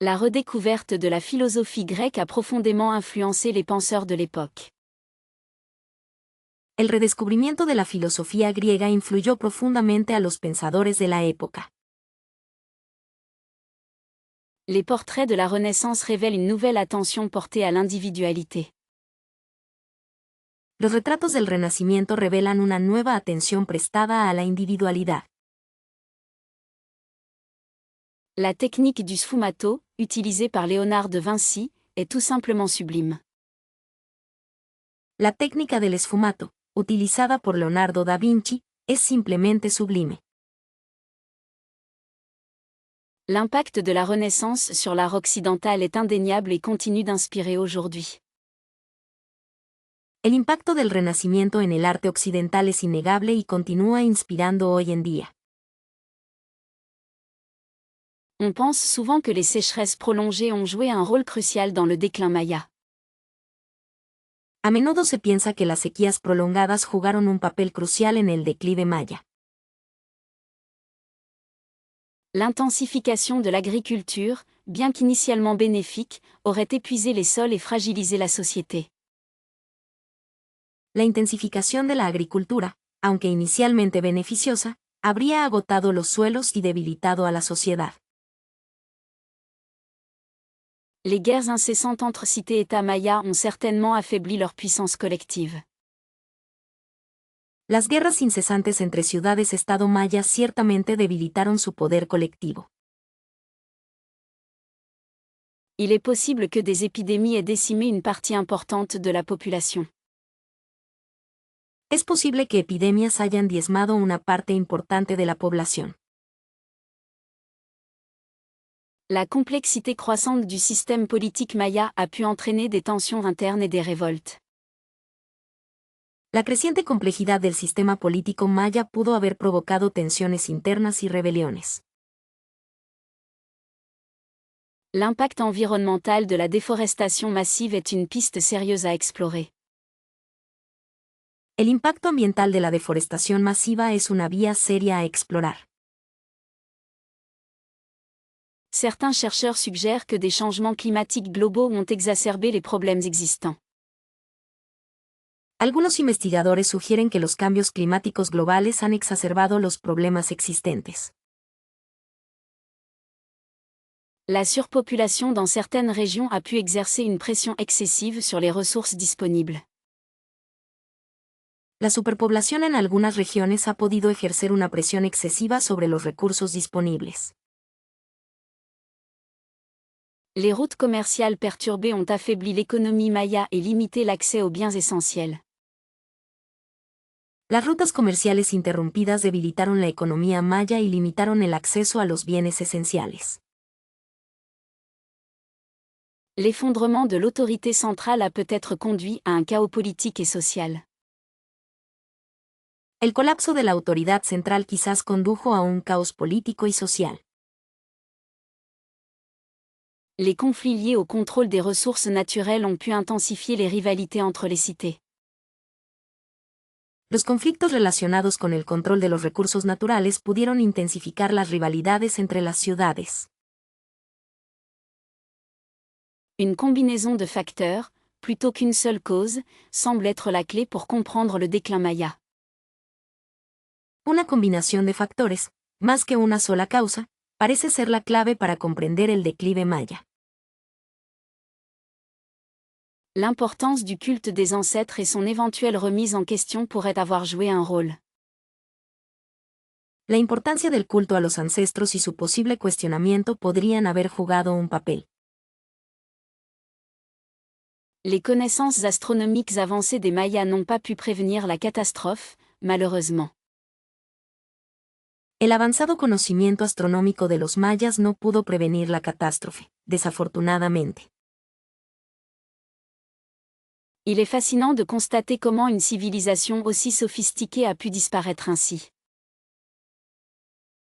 La redécouverte de la philosophie grecque a profondément influencé les penseurs de l'époque.
El redescubrimiento de la filosofía griega influyó profundamente a los pensadores de la época.
Les portraits de la Renaissance révèlent une nouvelle attention portée à l'individualité.
Los retratos del Renacimiento revelan una nueva atención prestada a la individualidad.
La technique du sfumato, utilisée par Léonard de Vinci, est tout simplement sublime.
La técnica del esfumato, utilizada por Leonardo da Vinci, es simplemente sublime.
L'impact de la Renaissance sur l'art occidental est indéniable et continue d'inspirer aujourd'hui.
El impacto del Renacimiento en el arte occidental es innegable y continúa inspirando hoy en día.
On pense souvent que les sécheresses prolongées ont joué un rôle crucial dans le déclin maya.
A menudo se piensa que las sequías prolongadas jugaron un papel crucial en el declive maya.
L'intensification de l'agriculture, bien qu'initialement bénéfique, aurait épuisé les sols et fragilisé la société.
La intensificación de la agricultura, aunque inicialmente beneficiosa, habría agotado los suelos y debilitado a la sociedad.
Les guerres incessantes entre cités-États mayas ont certainement affaibli leur puissance collective.
Las guerras incesantes entre ciudades-estado mayas ciertamente debilitaron su poder colectivo.
Il est possible que des épidémies aient décimé une partie importante de la population.
Es posible que epidemias hayan diezmado una parte importante de la población.
La complexité croissante du système politique maya a pu entraîner des tensions internes et des révoltes.
La creciente complejidad del sistema político maya pudo haber provocado tensiones internas y rebeliones.
L'impact environnemental de la déforestation massive est une piste sérieuse à explorer.
El impacto ambiental de la deforestación masiva es una vía seria a explorar.
Certains chercheurs suggèrent que des changements climatiques globaux ont exacerbé les problèmes existants.
Algunos investigadores sugieren que los cambios climáticos globales han exacerbado los problemas existentes.
La surpopulation dans certaines régions a pu exercer une pression excessive sur les ressources disponibles.
La superpoblación en algunas regiones ha podido ejercer una presión excesiva sobre los recursos disponibles.
Les routes commerciales perturbées ont affaibli l'économie maya et limité l'accès aux biens essentiels.
Las rutas comerciales interrumpidas debilitaron la economía maya y limitaron el acceso a los bienes esenciales.
L'effondrement de l'autorité centrale a peut-être conduit à un chaos politique et social.
El colapso de la autoridad central quizás condujo a un caos político y social.
Les conflits liés au contrôle des ressources naturelles ont pu intensifier les rivalités entre les cités.
Los conflictos relacionados con el control de los recursos naturales pudieron intensificar las rivalidades entre las ciudades.
Une combinaison de facteurs, plutôt qu'une seule cause, semble être la clé pour comprendre le déclin maya.
Una combinación de factores, más que una sola causa, parece ser la clave para comprender el declive maya.
L'importance du culte des ancêtres et son éventuelle remise en question pourraient avoir joué un rôle.
La importancia del culto a los ancestros y su posible cuestionamiento podrían haber jugado un papel.
Les connaissances astronomiques avancées des Mayas n'ont pas pu prévenir la catastrophe, malheureusement.
El avanzado conocimiento astronómico de los mayas no pudo prevenir la catástrofe, desafortunadamente.
Il est fascinant de constater comment une civilisation aussi sophistiquée a pu disparaître ainsi.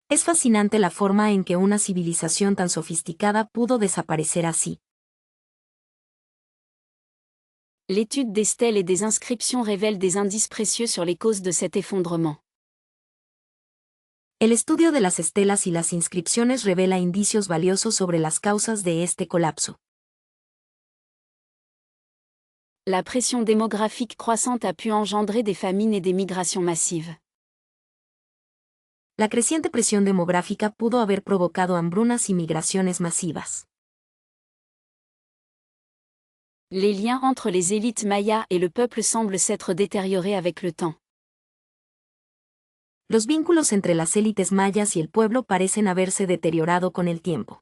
Es fascinante la forma en que una civilización tan sofisticada pudo desaparecer así.
L'étude des stèles et des inscriptions révèle des indices précieux sur les causes de cet effondrement.
El estudio de las estelas y las inscripciones revela indicios valiosos sobre las causas de este colapso.
La pression démographique croissante a pu engendrer des famines et des migrations massives.
La creciente presión demográfica pudo haber provocado hambrunas y migraciones masivas.
Les liens entre les élites mayas et le peuple semblent s'être détériorés avec le temps.
Los vínculos entre las élites mayas y el pueblo parecen haberse deteriorado con el tiempo.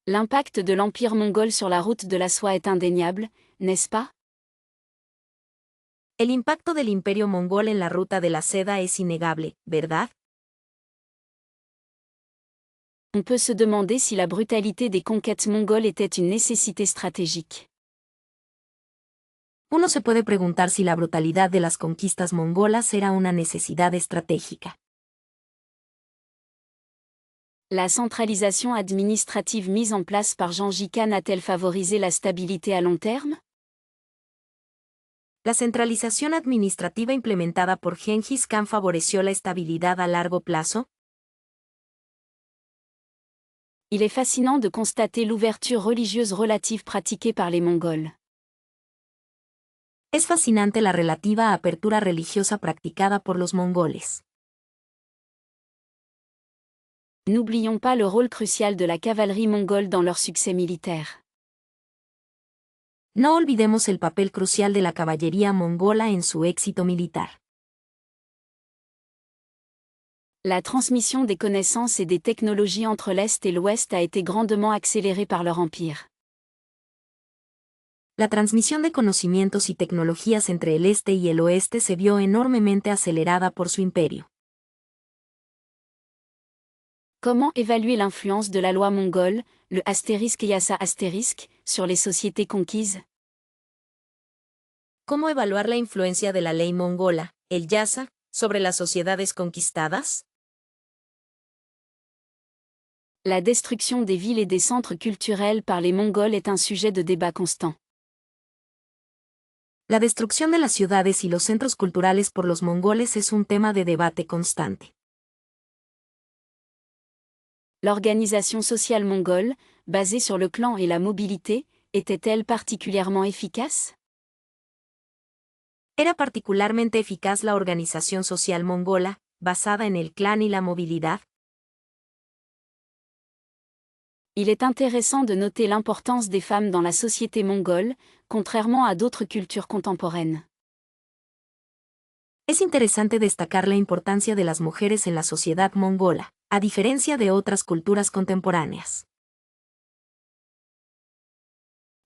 L'impact de l'Empire mongol sur la route de la soie est indéniable, n'est-ce pas?
El impacto del imperio mongol en la ruta de la seda es innegable, ¿verdad?
On peut se demander si la brutalité des conquêtes mongoles était une nécessité stratégique.
Uno se puede preguntar si la brutalidad de las conquistas mongolas era una necesidad estratégica.
La centralisation administrative mise en place par Gengis Khan a-t-elle favorisé la stabilité à long terme?
La centralización administrativa implementada por Gengis Khan favoreció la estabilidad a largo plazo.
Il est fascinant de constater l'ouverture religieuse relative pratiquée par les Mongols.
Es fascinante la relativa apertura religiosa practicada por los mongoles.
N'oublions pas le rôle crucial de la cavalerie mongole dans leur succès militaire.
No olvidemos el papel crucial de la caballería mongola en su éxito militar.
La transmission des connaissances et des technologies entre l'Est et l'Ouest a été grandement accélérée par leur empire.
La transmisión de conocimientos y tecnologías entre el este y el oeste se vio enormemente acelerada por su imperio.
Comment évaluer l'influence de la loi mongole, le *yasa*, sur les sociétés conquises?
¿Cómo evaluar la influencia de la ley mongola, el yasa, sobre las sociedades conquistadas?
La destruction des villes et des centres culturels par les Mongols est un sujet de débat constant.
La destrucción de las ciudades y los centros culturales por los mongoles es un tema de debate constante.
L'organisation sociale mongole, basée sur le clan et la mobilité, était-elle particulièrement efficace?
¿Era particularmente eficaz la organización social mongola, basada en el clan y la movilidad?
Il est intéressant de noter l'importance des femmes dans la société mongole, contrairement à d'autres cultures contemporaines.
Es interesante destacar la importancia de las mujeres en la sociedad mongola, a diferencia de otras culturas contemporáneas.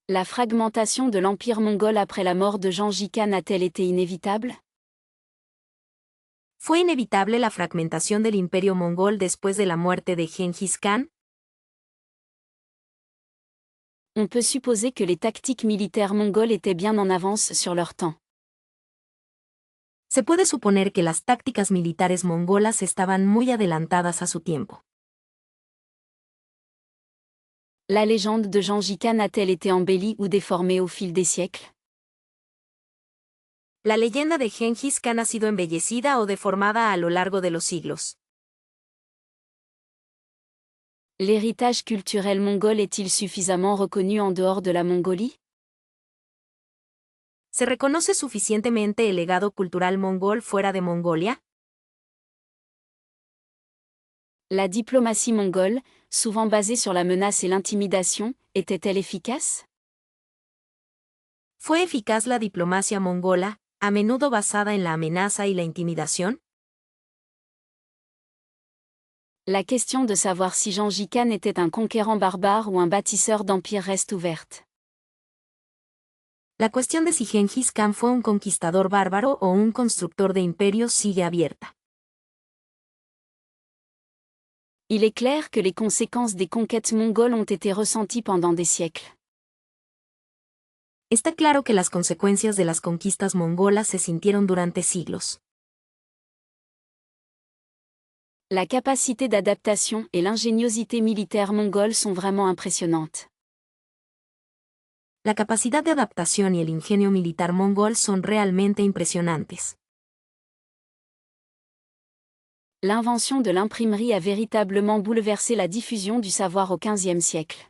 La fragmentation de l'empire mongol après la mort de Gengis Khan a-t-elle été inévitable?
¿Fue inevitable la fragmentación del imperio mongol después de la muerte de Gengis Khan?
On peut supposer que les tactiques militaires mongoles étaient bien en avance sur leur temps.
Se puede suponer que las tácticas militares mongolas estaban muy adelantadas a su tiempo.
La légende de Gengis Khan a-t-elle été embellie ou déformée au fil des siècles?
La leyenda de Gengis Khan ha sido embellecida o deformada a lo largo de los siglos.
L'héritage culturel mongol est-il suffisamment reconnu en dehors de la Mongolie?
¿Se reconoce suficientemente el legado cultural mongol fuera de Mongolia?
La diplomatie mongole, souvent basée sur la menace et l'intimidation, était-elle efficace?
¿Fue eficaz la diplomacia mongola, a menudo basada en la amenaza y la intimidación?
La question de savoir si Gengis Khan était un conquérant barbare ou un bâtisseur d'empire reste ouverte.
La cuestión de si Gengis Khan fue un conquistador bárbaro o un constructor de imperios sigue abierta.
Il est clair que les conséquences des conquêtes mongoles ont été ressenties pendant des siècles.
Está claro que las consecuencias de las conquistas mongolas se sintieron durante siglos.
La capacité d'adaptation et l'ingéniosité militaire mongole sont vraiment impressionnantes.
La capacidad de adaptación y el ingenio militar mongol son realmente impresionantes.
L'invention de l'imprimerie a véritablement bouleversé la diffusion du savoir au XVe siècle.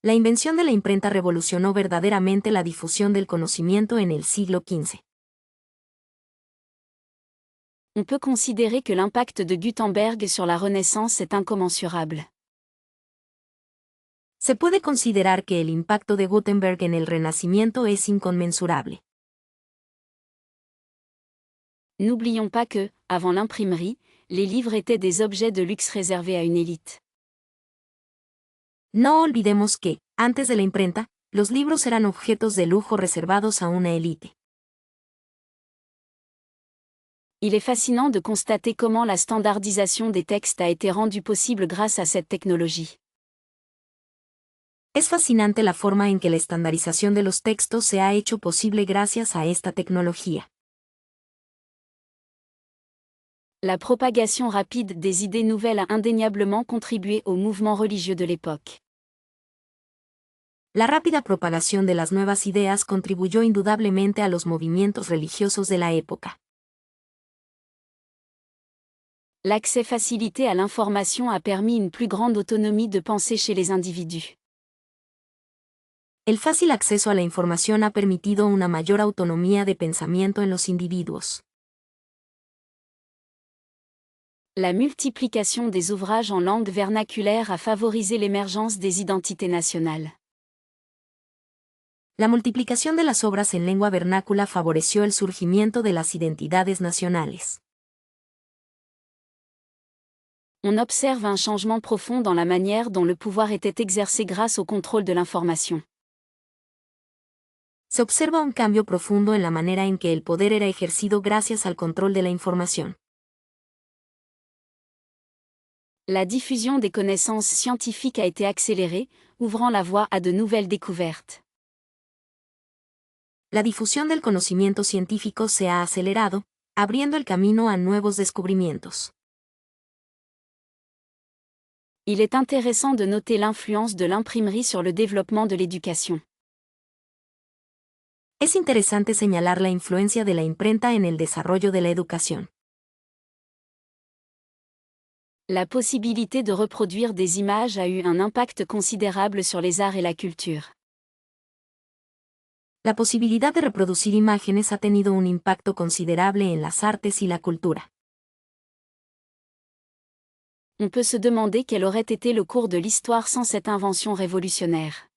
La invención de la imprenta revolucionó verdaderamente la difusión del conocimiento en el siglo XV.
On peut considérer que l'impact de Gutenberg sur la Renaissance est incommensurable.
Se puede considerar que el impacto de Gutenberg en el Renacimiento es inconmensurable.
N'oublions pas que, avant l'imprimerie, les livres étaient des objets de luxe réservés à une élite.
No olvidemos que, antes de la imprenta, los libros eran objetos de lujo reservados a una élite.
Il est fascinant de constater comment la standardisation des textes a été rendue possible grâce à cette technologie.
Es fascinante la forma en que la estandarización de los textos se ha hecho posible gracias a esta tecnología.
La propagation rapide des idées nouvelles a indéniablement contribué au mouvement religieux de l'époque.
La rápida propagación de las nuevas ideas contribuyó indudablemente a los movimientos religiosos de la época.
L'accès facilité à l'information a permis une plus grande autonomie de pensée chez les individus.
El fácil acceso a la información ha permitido una mayor autonomía de pensamiento en los individuos.
La multiplication des ouvrages en langue vernaculaire a favorisé l'émergence des identités nationales.
La multiplicación de las obras en lengua vernácula favoreció el surgimiento de las identidades nacionales.
On observe un changement profond dans la manière dont le pouvoir était exercé grâce au contrôle de l'information.
Se observa un cambio profundo en la manera en que el poder era ejercido gracias al control de la información.
La diffusion des connaissances scientifiques a été accélérée, ouvrant la voie à de nouvelles découvertes.
La difusión del conocimiento científico se ha acelerado, abriendo el camino a nuevos descubrimientos.
Il est intéressant de noter l'influence de l'imprimerie sur le développement de l'éducation.
Es interesante señalar la influencia de la imprenta en el desarrollo de la educación.
La possibilité de reproduire des images a eu un impact considérable sur les arts et la culture.
La posibilidad de reproducir imágenes ha tenido un impacto considerable en las artes y la cultura.
On peut se demander quel aurait été le cours de l'histoire sans cette invention révolutionnaire.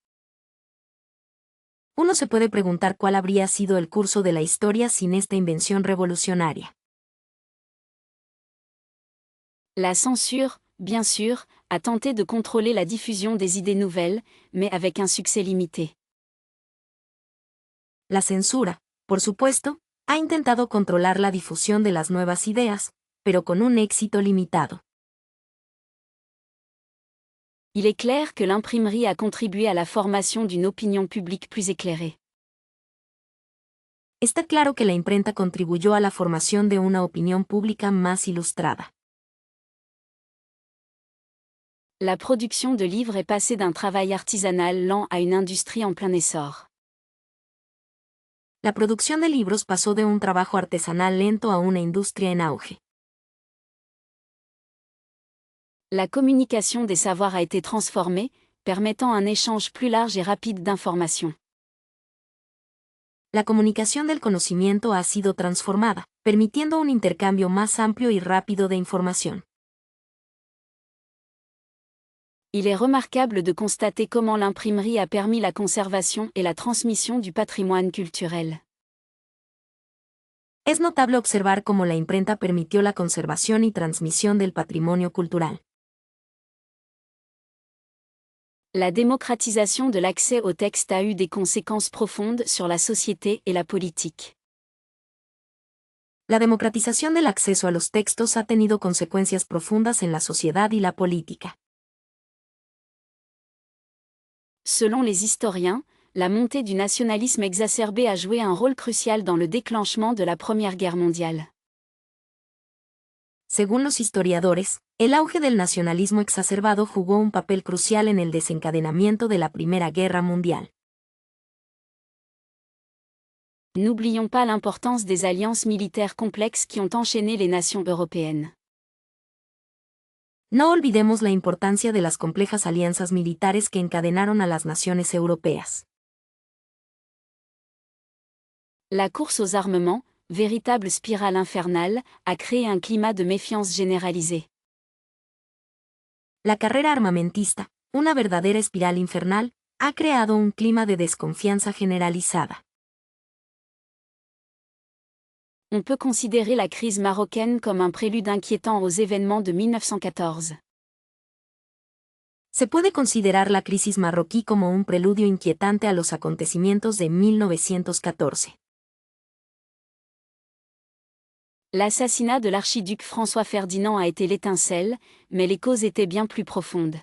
Uno se puede preguntar cuál habría sido el curso de la historia sin esta invención revolucionaria.
La censure, bien sûr, a tenté de contrôler la diffusion des idées nouvelles, mais avec un succès limité.
La censura, por supuesto, ha intentado controlar la difusión de las nuevas ideas, pero con un éxito limitado.
Il est clair que l'imprimerie a contribué à la formation d'une opinion publique plus éclairée.
Está claro que la imprenta contribuyó a la formación de una opinión pública más ilustrada.
La production de livres est passée d'un travail artisanal lent à une industrie en plein essor.
La producción de libros pasó de un trabajo artesanal lento a una industria en auge.
La communication des savoirs a été transformée, permettant un échange plus large et rapide d'informations.
La comunicación del conocimiento ha sido transformada, permitiendo un intercambio más amplio y rápido de información.
Il est remarquable de constater comment l'imprimerie a permis la conservation et la transmission du patrimoine culturel.
Es notable observar cómo la imprenta permitió la conservación y transmisión del patrimonio cultural.
La démocratisation de l'accès au texte a eu des conséquences profondes sur la société et la politique.
La democratización del acceso a los textos ha tenido consecuencias profundas en la sociedad y la política.
Selon les historiens, la montée du nationalisme exacerbé a joué un rôle crucial dans le déclenchement de la Première Guerre mondiale.
Según los historiadores, el auge del nacionalismo exacerbado jugó un papel crucial en el desencadenamiento de la Primera Guerra Mundial.
N'oublions pas l'importance des alliances militaires complexes qui ont enchaîné les nations européennes.
No olvidemos la importancia de las complejas alianzas militares que encadenaron a las naciones europeas.
La course aux armements, véritable spirale infernale, a créé un climat de méfiance généralisée.
La carrera armamentista, una verdadera espiral infernal, ha creado un clima de desconfianza generalizada.
On peut considérer la crise marocaine comme un prélude inquiétant aux événements de 1914.
Se puede considerar la crisis marroquí como un preludio inquietante a los acontecimientos de 1914.
L'assassinat de l'archiduc François Ferdinand a été l'étincelle, mais les causes étaient bien plus profondes.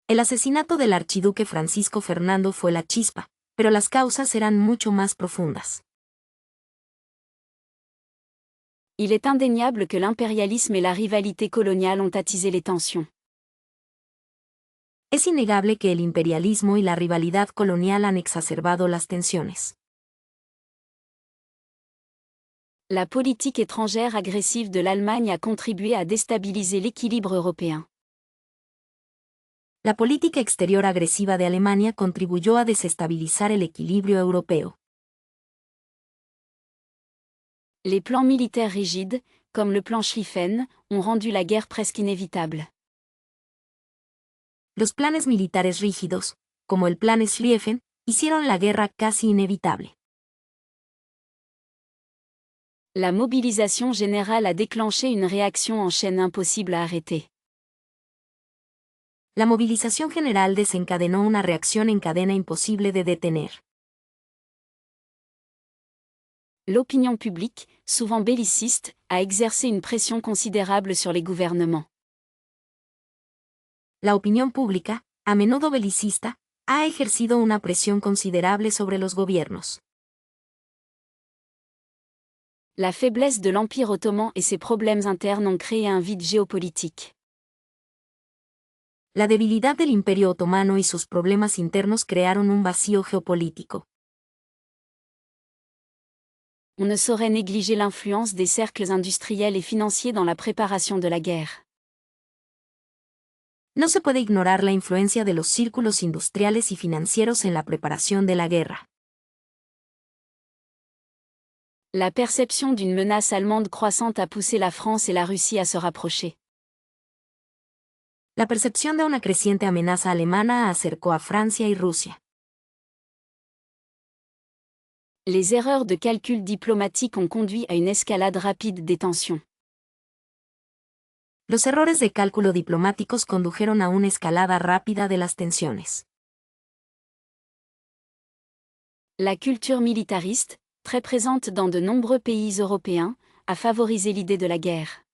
El asesinato del archiduque Francisco Fernando fue la chispa, pero las causas eran mucho más profundas.
Il est indéniable que l'impérialisme et la rivalité coloniale ont attisé les tensions.
Es innegable que el imperialismo y la rivalidad colonial han exacerbado las tensiones.
La politique étrangère agressive de l'Allemagne a contribué à déstabiliser l'équilibre européen.
La política exterior agresiva de Alemania contribuyó a desestabilizar el equilibrio europeo.
Les plans militaires rigides, comme le plan Schlieffen, ont rendu la guerre presque inévitable.
Los planes militares rígidos, como el plan Schlieffen, hicieron la guerra casi inevitable.
La mobilisation générale a déclenché une réaction en chaîne impossible à arrêter.
La movilización general desencadenó una reacción en cadena imposible de detener.
L'opinion publique, souvent belliciste, a exercé une pression considérable sur les gouvernements.
La opinión pública, a menudo belicista, ha ejercido una presión considerable sobre los gobiernos.
La faiblesse de l'Empire ottoman et ses problèmes internes ont créé un vide géopolitique.
La debilidad del Imperio Otomano y sus problemas internos crearon un vacío geopolítico.
On ne saurait négliger l'influence des cercles industriels et financiers dans la préparation de la guerre.
No se puede ignorar la influencia de los círculos industriales y financieros en la preparación de la guerra.
La perception d'une menace allemande croissante a poussé la France et la Russie à se rapprocher.
La percepción de una creciente amenaza alemana acercó a Francia y Rusia.
Les erreurs de calcul diplomatique ont conduit à une escalade rapide des tensions.
Los errores de cálculo diplomáticos condujeron a una escalada rápida de las tensiones.
La culture militariste, très présente dans de nombreux pays européens, a favorisé l'idée de la guerre.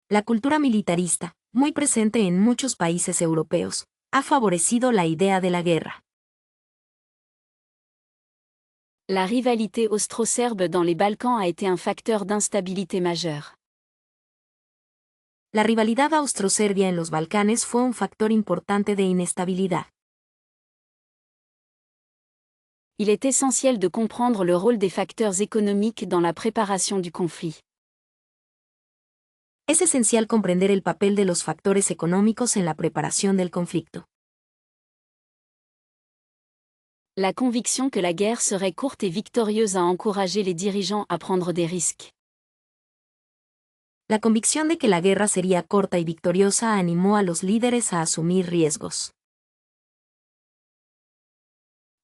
La cultura militarista, muy presente en muchos países europeos, ha favorecido la idea de la guerra.
La rivalité austro-serbe dans les Balkans a été un facteur d'instabilité majeur.
La rivalidad austro-serbia en los Balcanes fue un factor importante de inestabilidad.
Il est essentiel de comprendre le rôle des facteurs économiques dans la préparation du conflit.
Es esencial comprender el papel de los factores económicos en la preparación del conflicto.
La conviction que la guerre serait courte et victorieuse a encouragé les dirigeants à prendre des risques.
La convicción de que la guerra sería corta y victoriosa animó a los líderes a asumir riesgos.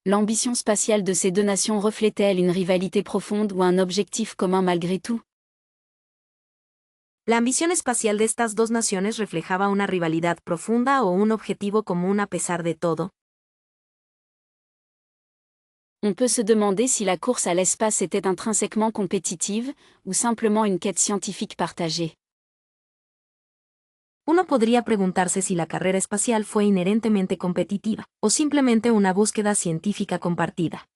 L'ambition spatiale de ces deux nations reflétait-elle une rivalité profonde ou un objectif commun malgré tout?
La ambición espacial de estas dos naciones reflejaba una rivalidad profunda o un objetivo común a pesar de todo.
On peut se demander si la course à l'espace était intrinsèquement compétitive, ou simplement une quête scientifique partagée.
Uno podría preguntarse si la carrera espacial fue inherentemente competitiva, o simplemente una búsqueda científica compartida.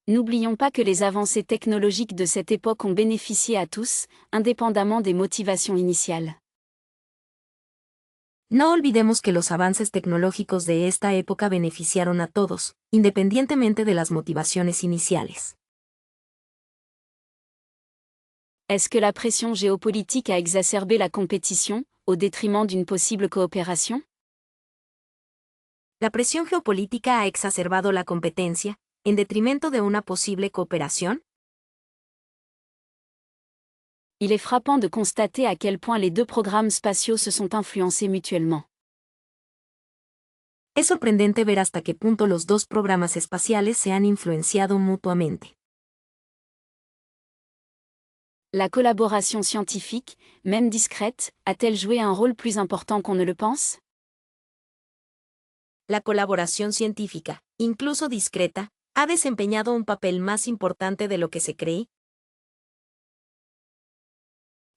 N'oublions pas que les avancées technologiques de cette époque ont bénéficié à tous, indépendamment des motivations initiales.
No olvidemos que los avances tecnológicos de esta época beneficiaron a todos, independientemente de las motivaciones iniciales.
Est-ce que la pression géopolitique a exacerbé la compétition, au détriment d'une possible coopération?
La presión geopolítica ha exacerbado la competencia, en detrimento de una posible cooperación.
Il est frappant de constater à quel point les deux programmes spatiaux se sont influencés mutuellement.
Es sorprendente ver hasta qué punto los dos programas espaciales se han influenciado mutuamente.
La collaboration scientifique, même discrète, a-t-elle joué un rôle plus important qu'on ne le pense?
La colaboración científica, incluso discreta, ha desempeñado un papel más importante de lo que se cree.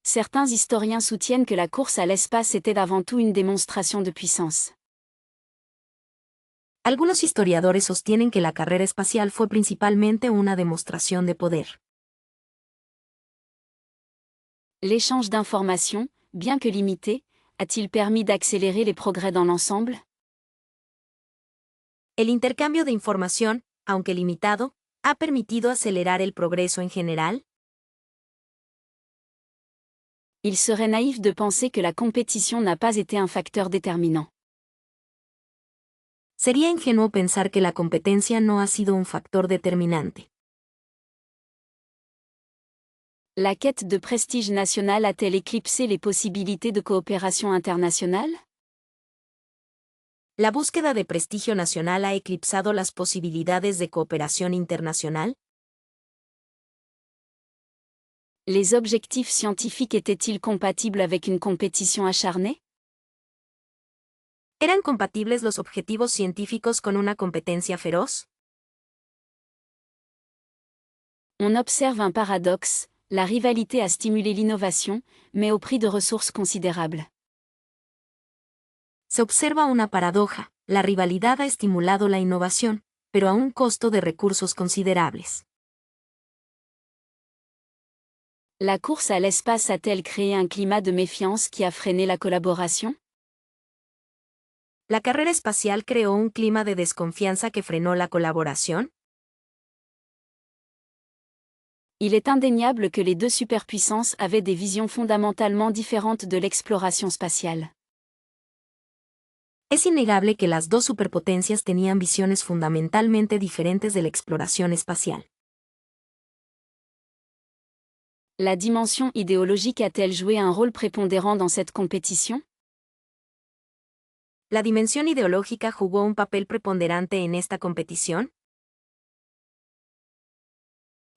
Certains historiens soutiennent que la course à l'espace était avant tout une démonstration de puissance.
Algunos historiadores sostienen que la carrera espacial fue principalmente una demostración de poder.
L'échange d'informations, bien que limité, a-t-il permis d'accélérer les progrès dans l'ensemble?
El intercambio de información, aunque limitado, ha permitido acelerar el progreso en general.
Il serait naïf de penser que la compétition n'a pas été un facteur déterminant.
Sería ingenuo pensar que la competencia no ha sido un factor determinante.
La quête de prestige national a-t-elle éclipsé les possibilités de coopération internationale?
¿La búsqueda de prestigio nacional ha eclipsado las posibilidades de cooperación internacional?
Les objectifs scientifiques étaient-ils compatibles avec une compétition acharnée?
¿Eran compatibles los objetivos científicos con una competencia feroz?
On observe un paradoxe, la rivalité a stimulé l'innovation, mais au prix de ressources considérables.
Se observa una paradoja, la rivalidad ha estimulado la innovación, pero a un costo de recursos considerables.
La course à l'espace a-t-elle créé un climat de méfiance qui a freiné la collaboration?
¿La carrera espacial creó un clima de desconfianza que frenó la colaboración?
Il est indéniable que les deux superpuissances avaient des visions fondamentalement différentes de l'exploration spatiale.
Es innegable que las dos superpotencias tenían visiones fundamentalmente diferentes de la exploración espacial.
La dimension idéologique a-t-elle joué un rôle prépondérant dans cette compétition?
¿La dimensión ideológica jugó un papel preponderante en esta competición?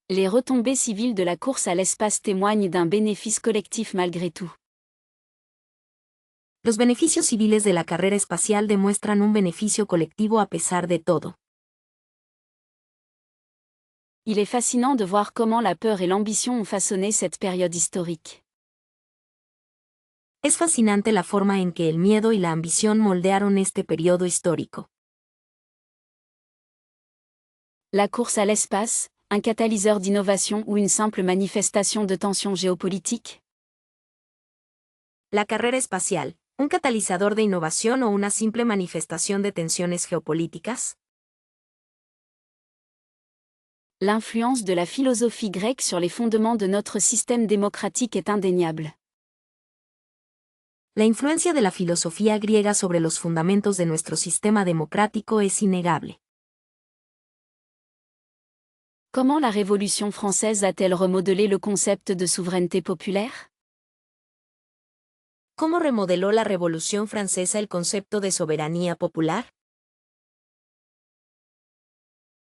Les retombées civiles de la course à l'espace témoignent d'un bénéfice collectif malgré tout.
Los beneficios civiles de la carrera espacial demuestran un beneficio colectivo a pesar de todo.
Il est fascinant de voir comment la peur et l'ambition ont façonné cette période historique.
Es fascinante la forma en que el miedo y la ambición moldearon este periodo histórico.
La course à l'espace, un catalyseur d'innovation ou une simple manifestation de tension géopolitique?
La carrera espacial, un catalizador de innovación o una simple manifestación de tensiones geopolíticas.
L'influence de la philosophie grecque sur les fondements de notre système démocratique est indéniable.
La influencia de la filosofía griega sobre los fundamentos de nuestro sistema democrático es innegable.
Comment la Révolution française a-t-elle remodelé le concept de souveraineté populaire?
¿Cómo remodeló la Revolución Francesa el concepto de soberanía popular?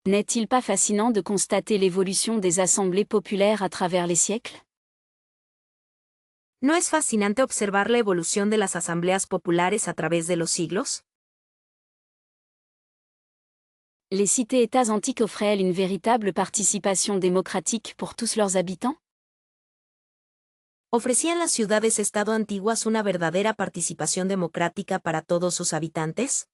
N'est-il pas fascinant de constater l'évolution des assemblées populaires à travers les siècles?
¿No es fascinante observar la evolución de las asambleas populares a través de los siglos?
Les cités-États antiques offraient-elles une véritable participation démocratique pour tous leurs habitants?
¿Ofrecían las ciudades-estado antiguas una verdadera participación democrática para todos sus habitantes?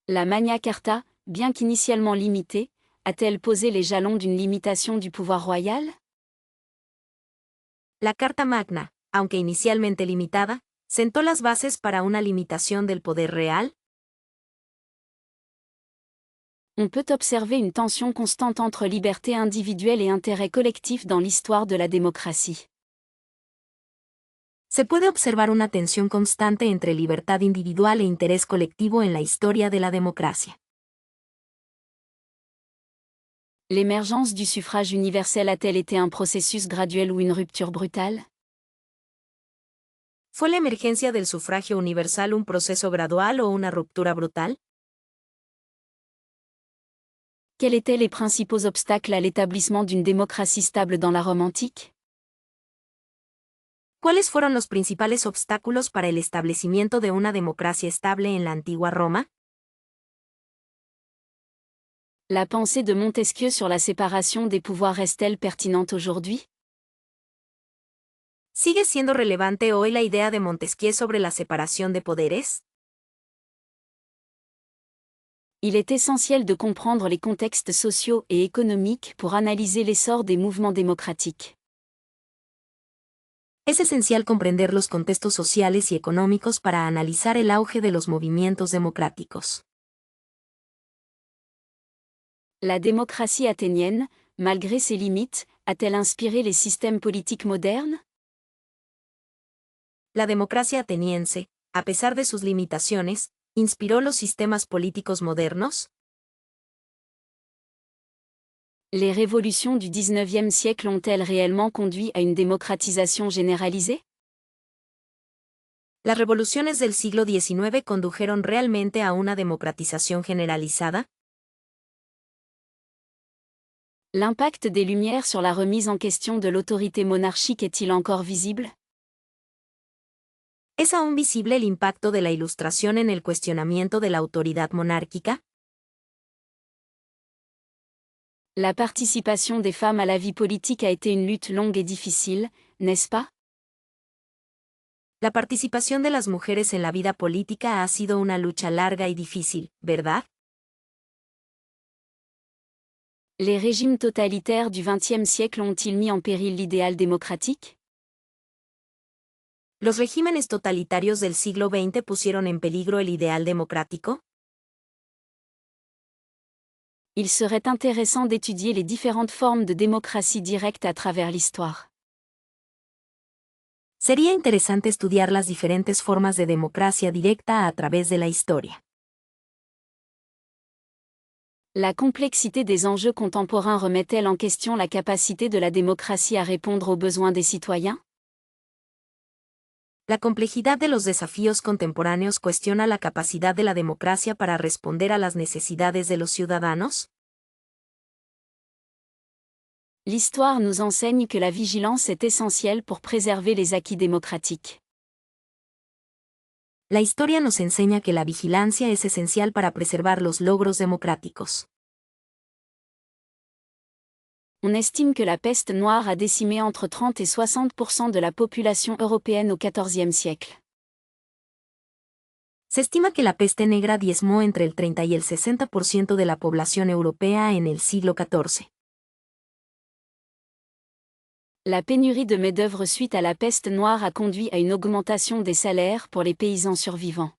La Magna Carta, bien qu'initialement limitée, a-t-elle posé les jalons d'une limitation du pouvoir royal?
La Carta Magna, aunque inicialmente limitada, sentó las bases para una limitación del poder real.
On peut observer une tension constante entre liberté individuelle et intérêt collectif dans l'histoire de la démocratie.
Se puede observar una tensión constante entre libertad individual e interés colectivo en la historia de la democracia.
L'émergence du suffrage universel a-t-elle été un processus graduel ou une rupture brutale?
¿Fue la emergencia del sufragio universal un proceso gradual o una ruptura brutal?
Quels étaient les principaux obstacles à l'établissement d'une démocratie stable dans la Rome antique?
¿Cuáles fueron los principales obstáculos para el establecimiento de una democracia estable en la antigua Roma?
La pensée de Montesquieu sur la séparation des pouvoirs reste-t-elle pertinente aujourd'hui?
¿Sigue siendo relevante hoy la idea de Montesquieu sobre la separación de poderes?
Il est essentiel de comprendre les contextes sociaux et économiques pour analyser l'essor des mouvements démocratiques.
Es esencial comprender los contextos sociales y económicos para analizar el auge de los movimientos democráticos.
La démocratie athénienne, malgré ses limites, a-t-elle inspiré les systèmes politiques modernes?
La democracia ateniense, a pesar de sus limitaciones, ¿inspiró los sistemas políticos modernos?
Les révolutions du XIXe siècle ont-elles réellement conduit à une démocratisation généralisée?
¿Las revoluciones del siglo XIX condujeron realmente a una democratización generalizada?
L'impact des Lumières sur la remise en question de l'autorité monarchique est-il encore visible?
¿Es aún visible el impacto de la Ilustración en el cuestionamiento de la autoridad monárquica?
La participation des femmes à la vie politique a été une lutte longue et difficile, n'est-ce pas?
La participación de las mujeres en la vida política ha sido una lucha larga y difícil, ¿verdad?
Les régimes totalitaires du XXe siècle ont-ils mis en péril l'idéal démocratique?
¿Los regímenes totalitarios del siglo XX pusieron en peligro el ideal democrático?
Il serait intéressant d'étudier les différentes formes de démocratie directe à travers l'histoire.
Sería interesante estudiar las diferentes formas de democracia directa a través de la historia.
La complexité des enjeux contemporains remet-elle en question la capacité de la démocratie à répondre aux besoins des citoyens?
La complejidad de los desafíos contemporáneos cuestiona la capacidad de la democracia para responder a las necesidades de los ciudadanos.
L'histoire nous enseigne que la vigilance est essentielle pour préserver les acquis démocratiques.
La historia nos enseña que la vigilancia es esencial para preservar los logros democráticos.
On estime que la peste noire a décimé entre 30 et 60% de la population européenne au XIVe siècle.
Se estima que la peste negra diezmó entre el 30 y el 60% de la población europea en el siglo XIV.
La pénurie de main-d'œuvre suite à la peste noire a conduit à une augmentation des salaires pour les paysans survivants.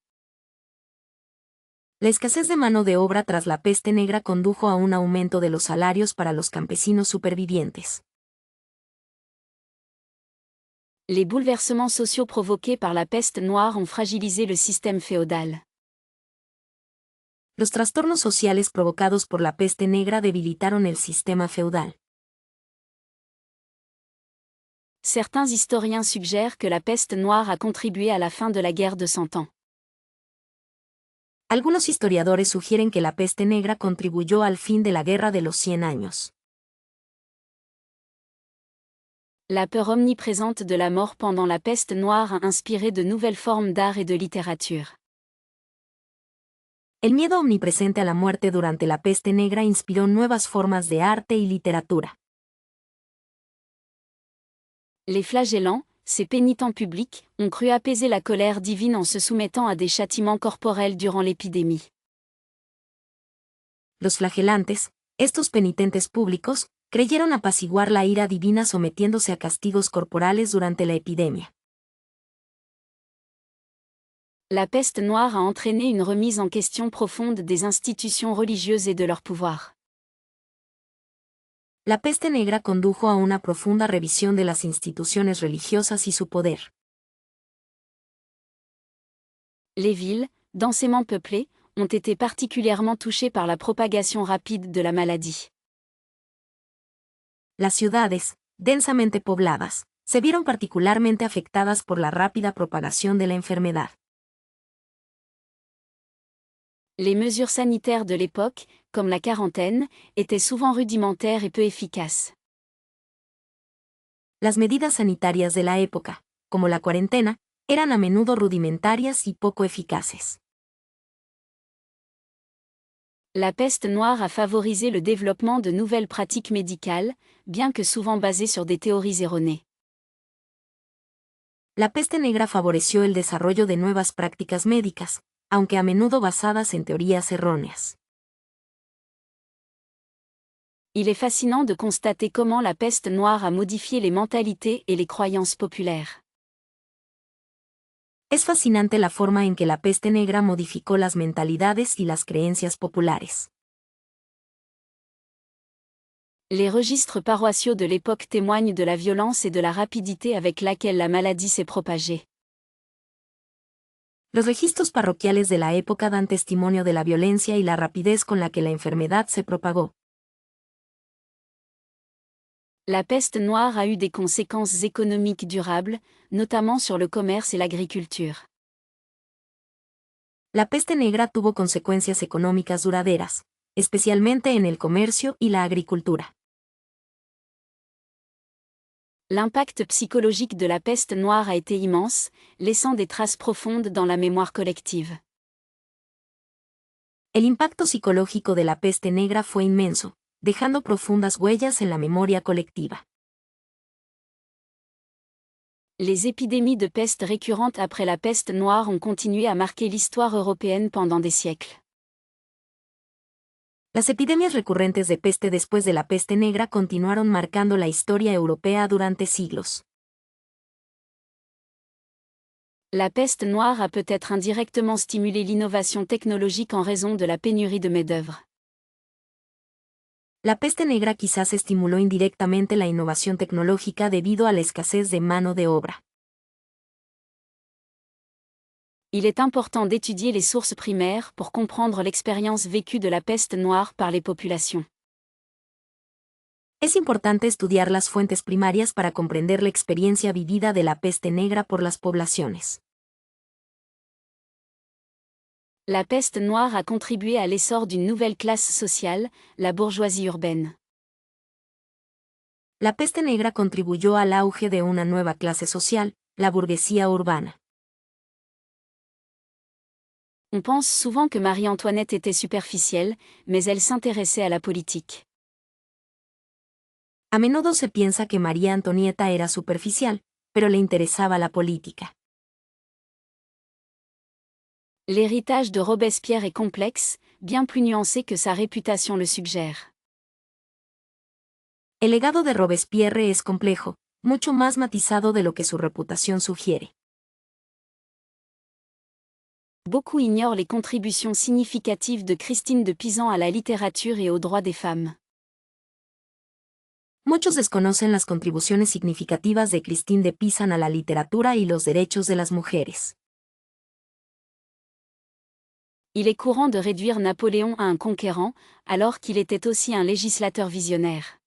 La escasez de mano de obra tras la peste negra condujo a un aumento de los salarios para los campesinos supervivientes.
Les bouleversements sociaux provoqués par la peste noire ont fragilisé le système féodal.
Los trastornos sociales provocados por la peste negra debilitaron el sistema feudal.
Certains historiens suggèrent que la peste noire a contribué à la fin de la guerre de Cent Ans.
Algunos historiadores sugieren que la peste negra contribuyó al fin de la Guerra de los 100 años.
La peur omniprésente de la mort pendant la peste noire a inspiré de nouvelles formes d'art et de littérature.
El miedo omnipresente a la muerte durante la peste negra inspiró nuevas formas de arte y literatura.
Les flagellants, ces pénitents publics, ont cru apaiser la colère divine en se soumettant à des châtiments corporels durant l'épidémie.
Los flagelantes, estos penitentes públicos, creyeron apaciguar la ira divina sometiéndose a castigos corporales durante la epidemia.
La peste noire a entraîné une remise en question profonde des institutions religieuses et de leur pouvoir.
La peste negra condujo a una profunda revisión de las instituciones religiosas y su poder.
Les villes, densément peuplées, ont été particulièrement touchées par la propagation rapide de la maladie.
Las ciudades, densamente pobladas, se vieron particularmente afectadas por la rápida propagación de la enfermedad.
Les mesures sanitaires de l'époque, comme la quarantaine, étaient souvent rudimentaires et peu efficaces.
Las medidas sanitarias de la época, como la cuarentena, eran a menudo rudimentarias y poco eficaces.
La peste noire a favorisé le développement de nouvelles pratiques médicales, bien que souvent basées sur des théories erronées.
La peste negra favoreció el desarrollo de nuevas prácticas médicas, aunque a menudo basadas en teorías erróneas.
Il est fascinant de constater comment la peste noire a modifié les mentalités et les croyances populaires.
Es fascinante la forma en que la peste negra modificó las mentalidades y las creencias populares.
Les registres paroissiaux de l'époque témoignent de la violence et de la rapidité avec laquelle la maladie s'est propagée.
Los registros parroquiales de la época dan testimonio de la violencia y la rapidez con la que la enfermedad se propagó.
La peste noire a eu des conséquences économiques durables, notamment sur le commerce et l'agriculture.
La peste negra tuvo consecuencias económicas duraderas, especialmente en el comercio y la agricultura.
L'impact psychologique de la peste noire a été immense, laissant des traces profondes dans la mémoire collective.
El impacto psicológico de la peste negra fue inmenso, dejando profundas huellas en la memoria colectiva.
Les épidémies de peste récurrentes après la peste noire ont continué à marquer l'histoire européenne pendant des siècles.
Las epidemias recurrentes de peste después de la peste negra continuaron marcando la historia europea durante siglos.
La peste noire a peut-être indirectement stimulé l'innovation technologique en raison de la pénurie de main-d'œuvre.
La peste negra quizás estimuló indirectamente la innovación tecnológica debido a la escasez de mano de obra.
Il est important d'étudier les sources primaires pour comprendre l'expérience vécue de la peste noire par les populations.
Es importante estudiar las fuentes primarias para comprender la experiencia vivida de la peste negra por las poblaciones.
La peste noire a contribué à l'essor d'une nouvelle classe sociale, la bourgeoisie urbaine.
La peste negra contribuyó al auge de una nueva clase social, la burguesía urbana.
On pense souvent que Marie-Antoinette était superficielle, mais elle s'intéressait à la politique.
A menudo se piensa que María Antonieta era superficial, pero le interesaba la política.
L'héritage de Robespierre est complexe, bien plus nuancé que sa réputation le suggère.
El legado de Robespierre es complejo, mucho más matizado de lo que su reputación sugiere.
Beaucoup ignorent les contributions significatives de Christine de Pisan à la littérature et aux droits des femmes.
Muchos desconocen las contribuciones significativas de Christine de Pisan a la literatura y los derechos de las mujeres.
Il est courant de réduire Napoléon à un conquérant, alors qu'il était aussi un législateur visionnaire.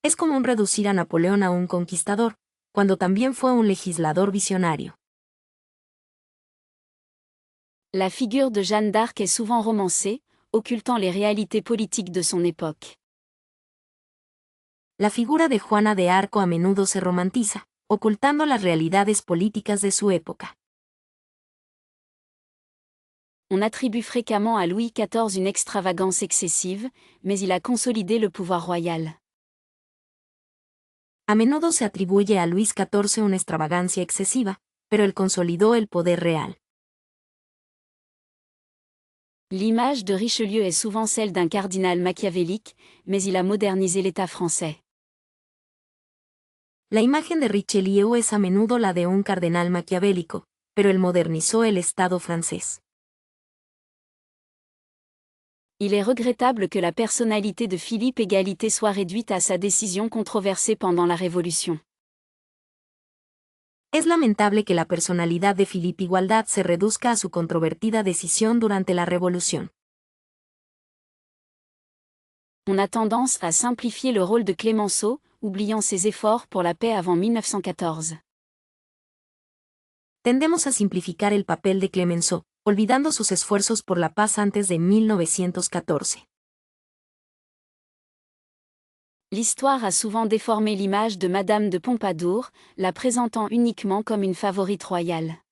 Es común reducir a Napoleón a un conquistador, cuando también fue un legislador visionario.
La figure de Jeanne d'Arc est souvent romancée, occultant les réalités politiques de son époque.
La figura de Juana de Arco a menudo se romantiza, ocultando las realidades políticas de su época.
On attribue fréquemment à Louis XIV une extravagance excessive, mais il a consolidé le pouvoir royal.
A menudo se atribuye a Luis XIV una extravagancia excesiva, pero él consolidó el poder real.
L'image de Richelieu est souvent celle d'un cardinal machiavélique, mais il a modernisé l'État français.
La imagen de Richelieu es a menudo la de un cardenal maquiavélico, pero él modernizó el Estado francés.
Il est regrettable que la personnalité de Philippe Égalité soit réduite à sa décision controversée pendant la Révolution.
Es lamentable que la personalidad de Philippe Igualdad se reduzca a su controvertida decisión durante la Revolución.
On a tendance à simplifier le rôle de Clémenceau, oubliant ses efforts pour la paix avant 1914.
Tendemos a simplificar el papel de Clemenceau, olvidando sus esfuerzos por la paz antes de 1914.
L'histoire a souvent déformé l'image de Madame de Pompadour, la présentant uniquement comme une favorite royale.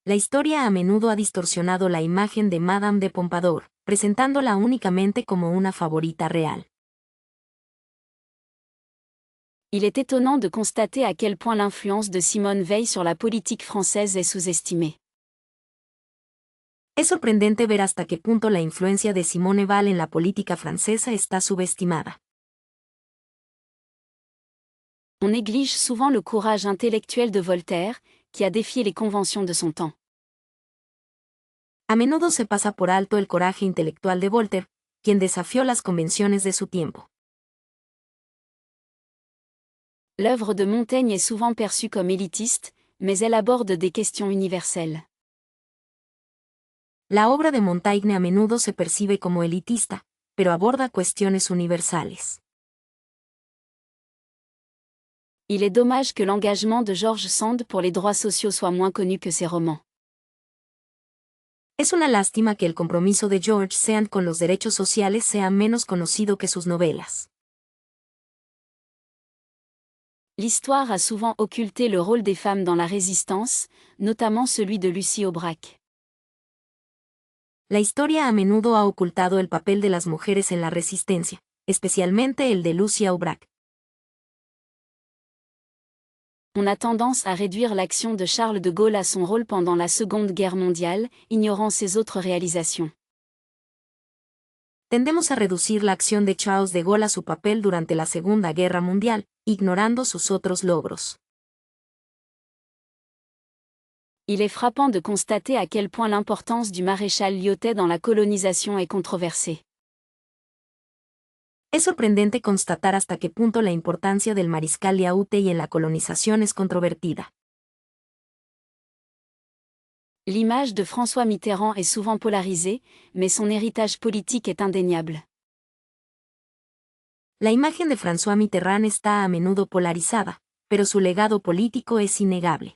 La historia a menudo ha distorsionado la imagen de Madame de Pompadour, presentándola únicamente como una favorita real.
Il est étonnant de constater à quel point l'influence de Simone Veil sur la politique française est sous-estimée.
Es sorprendente ver hasta qué punto la influencia de Simone Weil en la política francesa está subestimada.
On néglige souvent le courage intellectuel de Voltaire, qui a défié les conventions de son temps.
A menudo se pasa por alto el coraje intelectual de Voltaire, quien desafió las convenciones de su tiempo.
L'œuvre de Montaigne est souvent perçue comme élitiste, mais elle aborde des questions universelles.
La obra de Montaigne a menudo se percibe como elitista, pero aborda cuestiones universales.
Il est dommage que l'engagement de George Sand pour les droits sociaux soit moins connu que ses romans.
Es una lástima que el compromiso de George Sand con los derechos sociales sea menos conocido que sus novelas.
L'histoire a souvent occulté le rôle des femmes dans la résistance, notamment celui de Lucie Aubrac.
La historia a menudo ha ocultado el papel de las mujeres en la resistencia, especialmente el de Lucia Aubrac.
On a tendance à réduire l'action de Charles de Gaulle à son rôle pendant la Seconde Guerre mondiale, ignorant ses autres réalisations.
Tendemos a reducir la acción de Charles de Gaulle a su papel durante la Segunda Guerra Mundial, ignorando sus otros logros.
Il est frappant de constater à quel point l'importance du maréchal Lyautey dans la colonisation est controversée.
Es sorprendente constatar hasta qué punto la importancia del mariscal Lyautey en la colonización es controvertida.
L'image de François Mitterrand est souvent polarisée, mais son héritage politique est indéniable.
La imagen de François Mitterrand está a menudo polarizada, pero su legado político es innegable.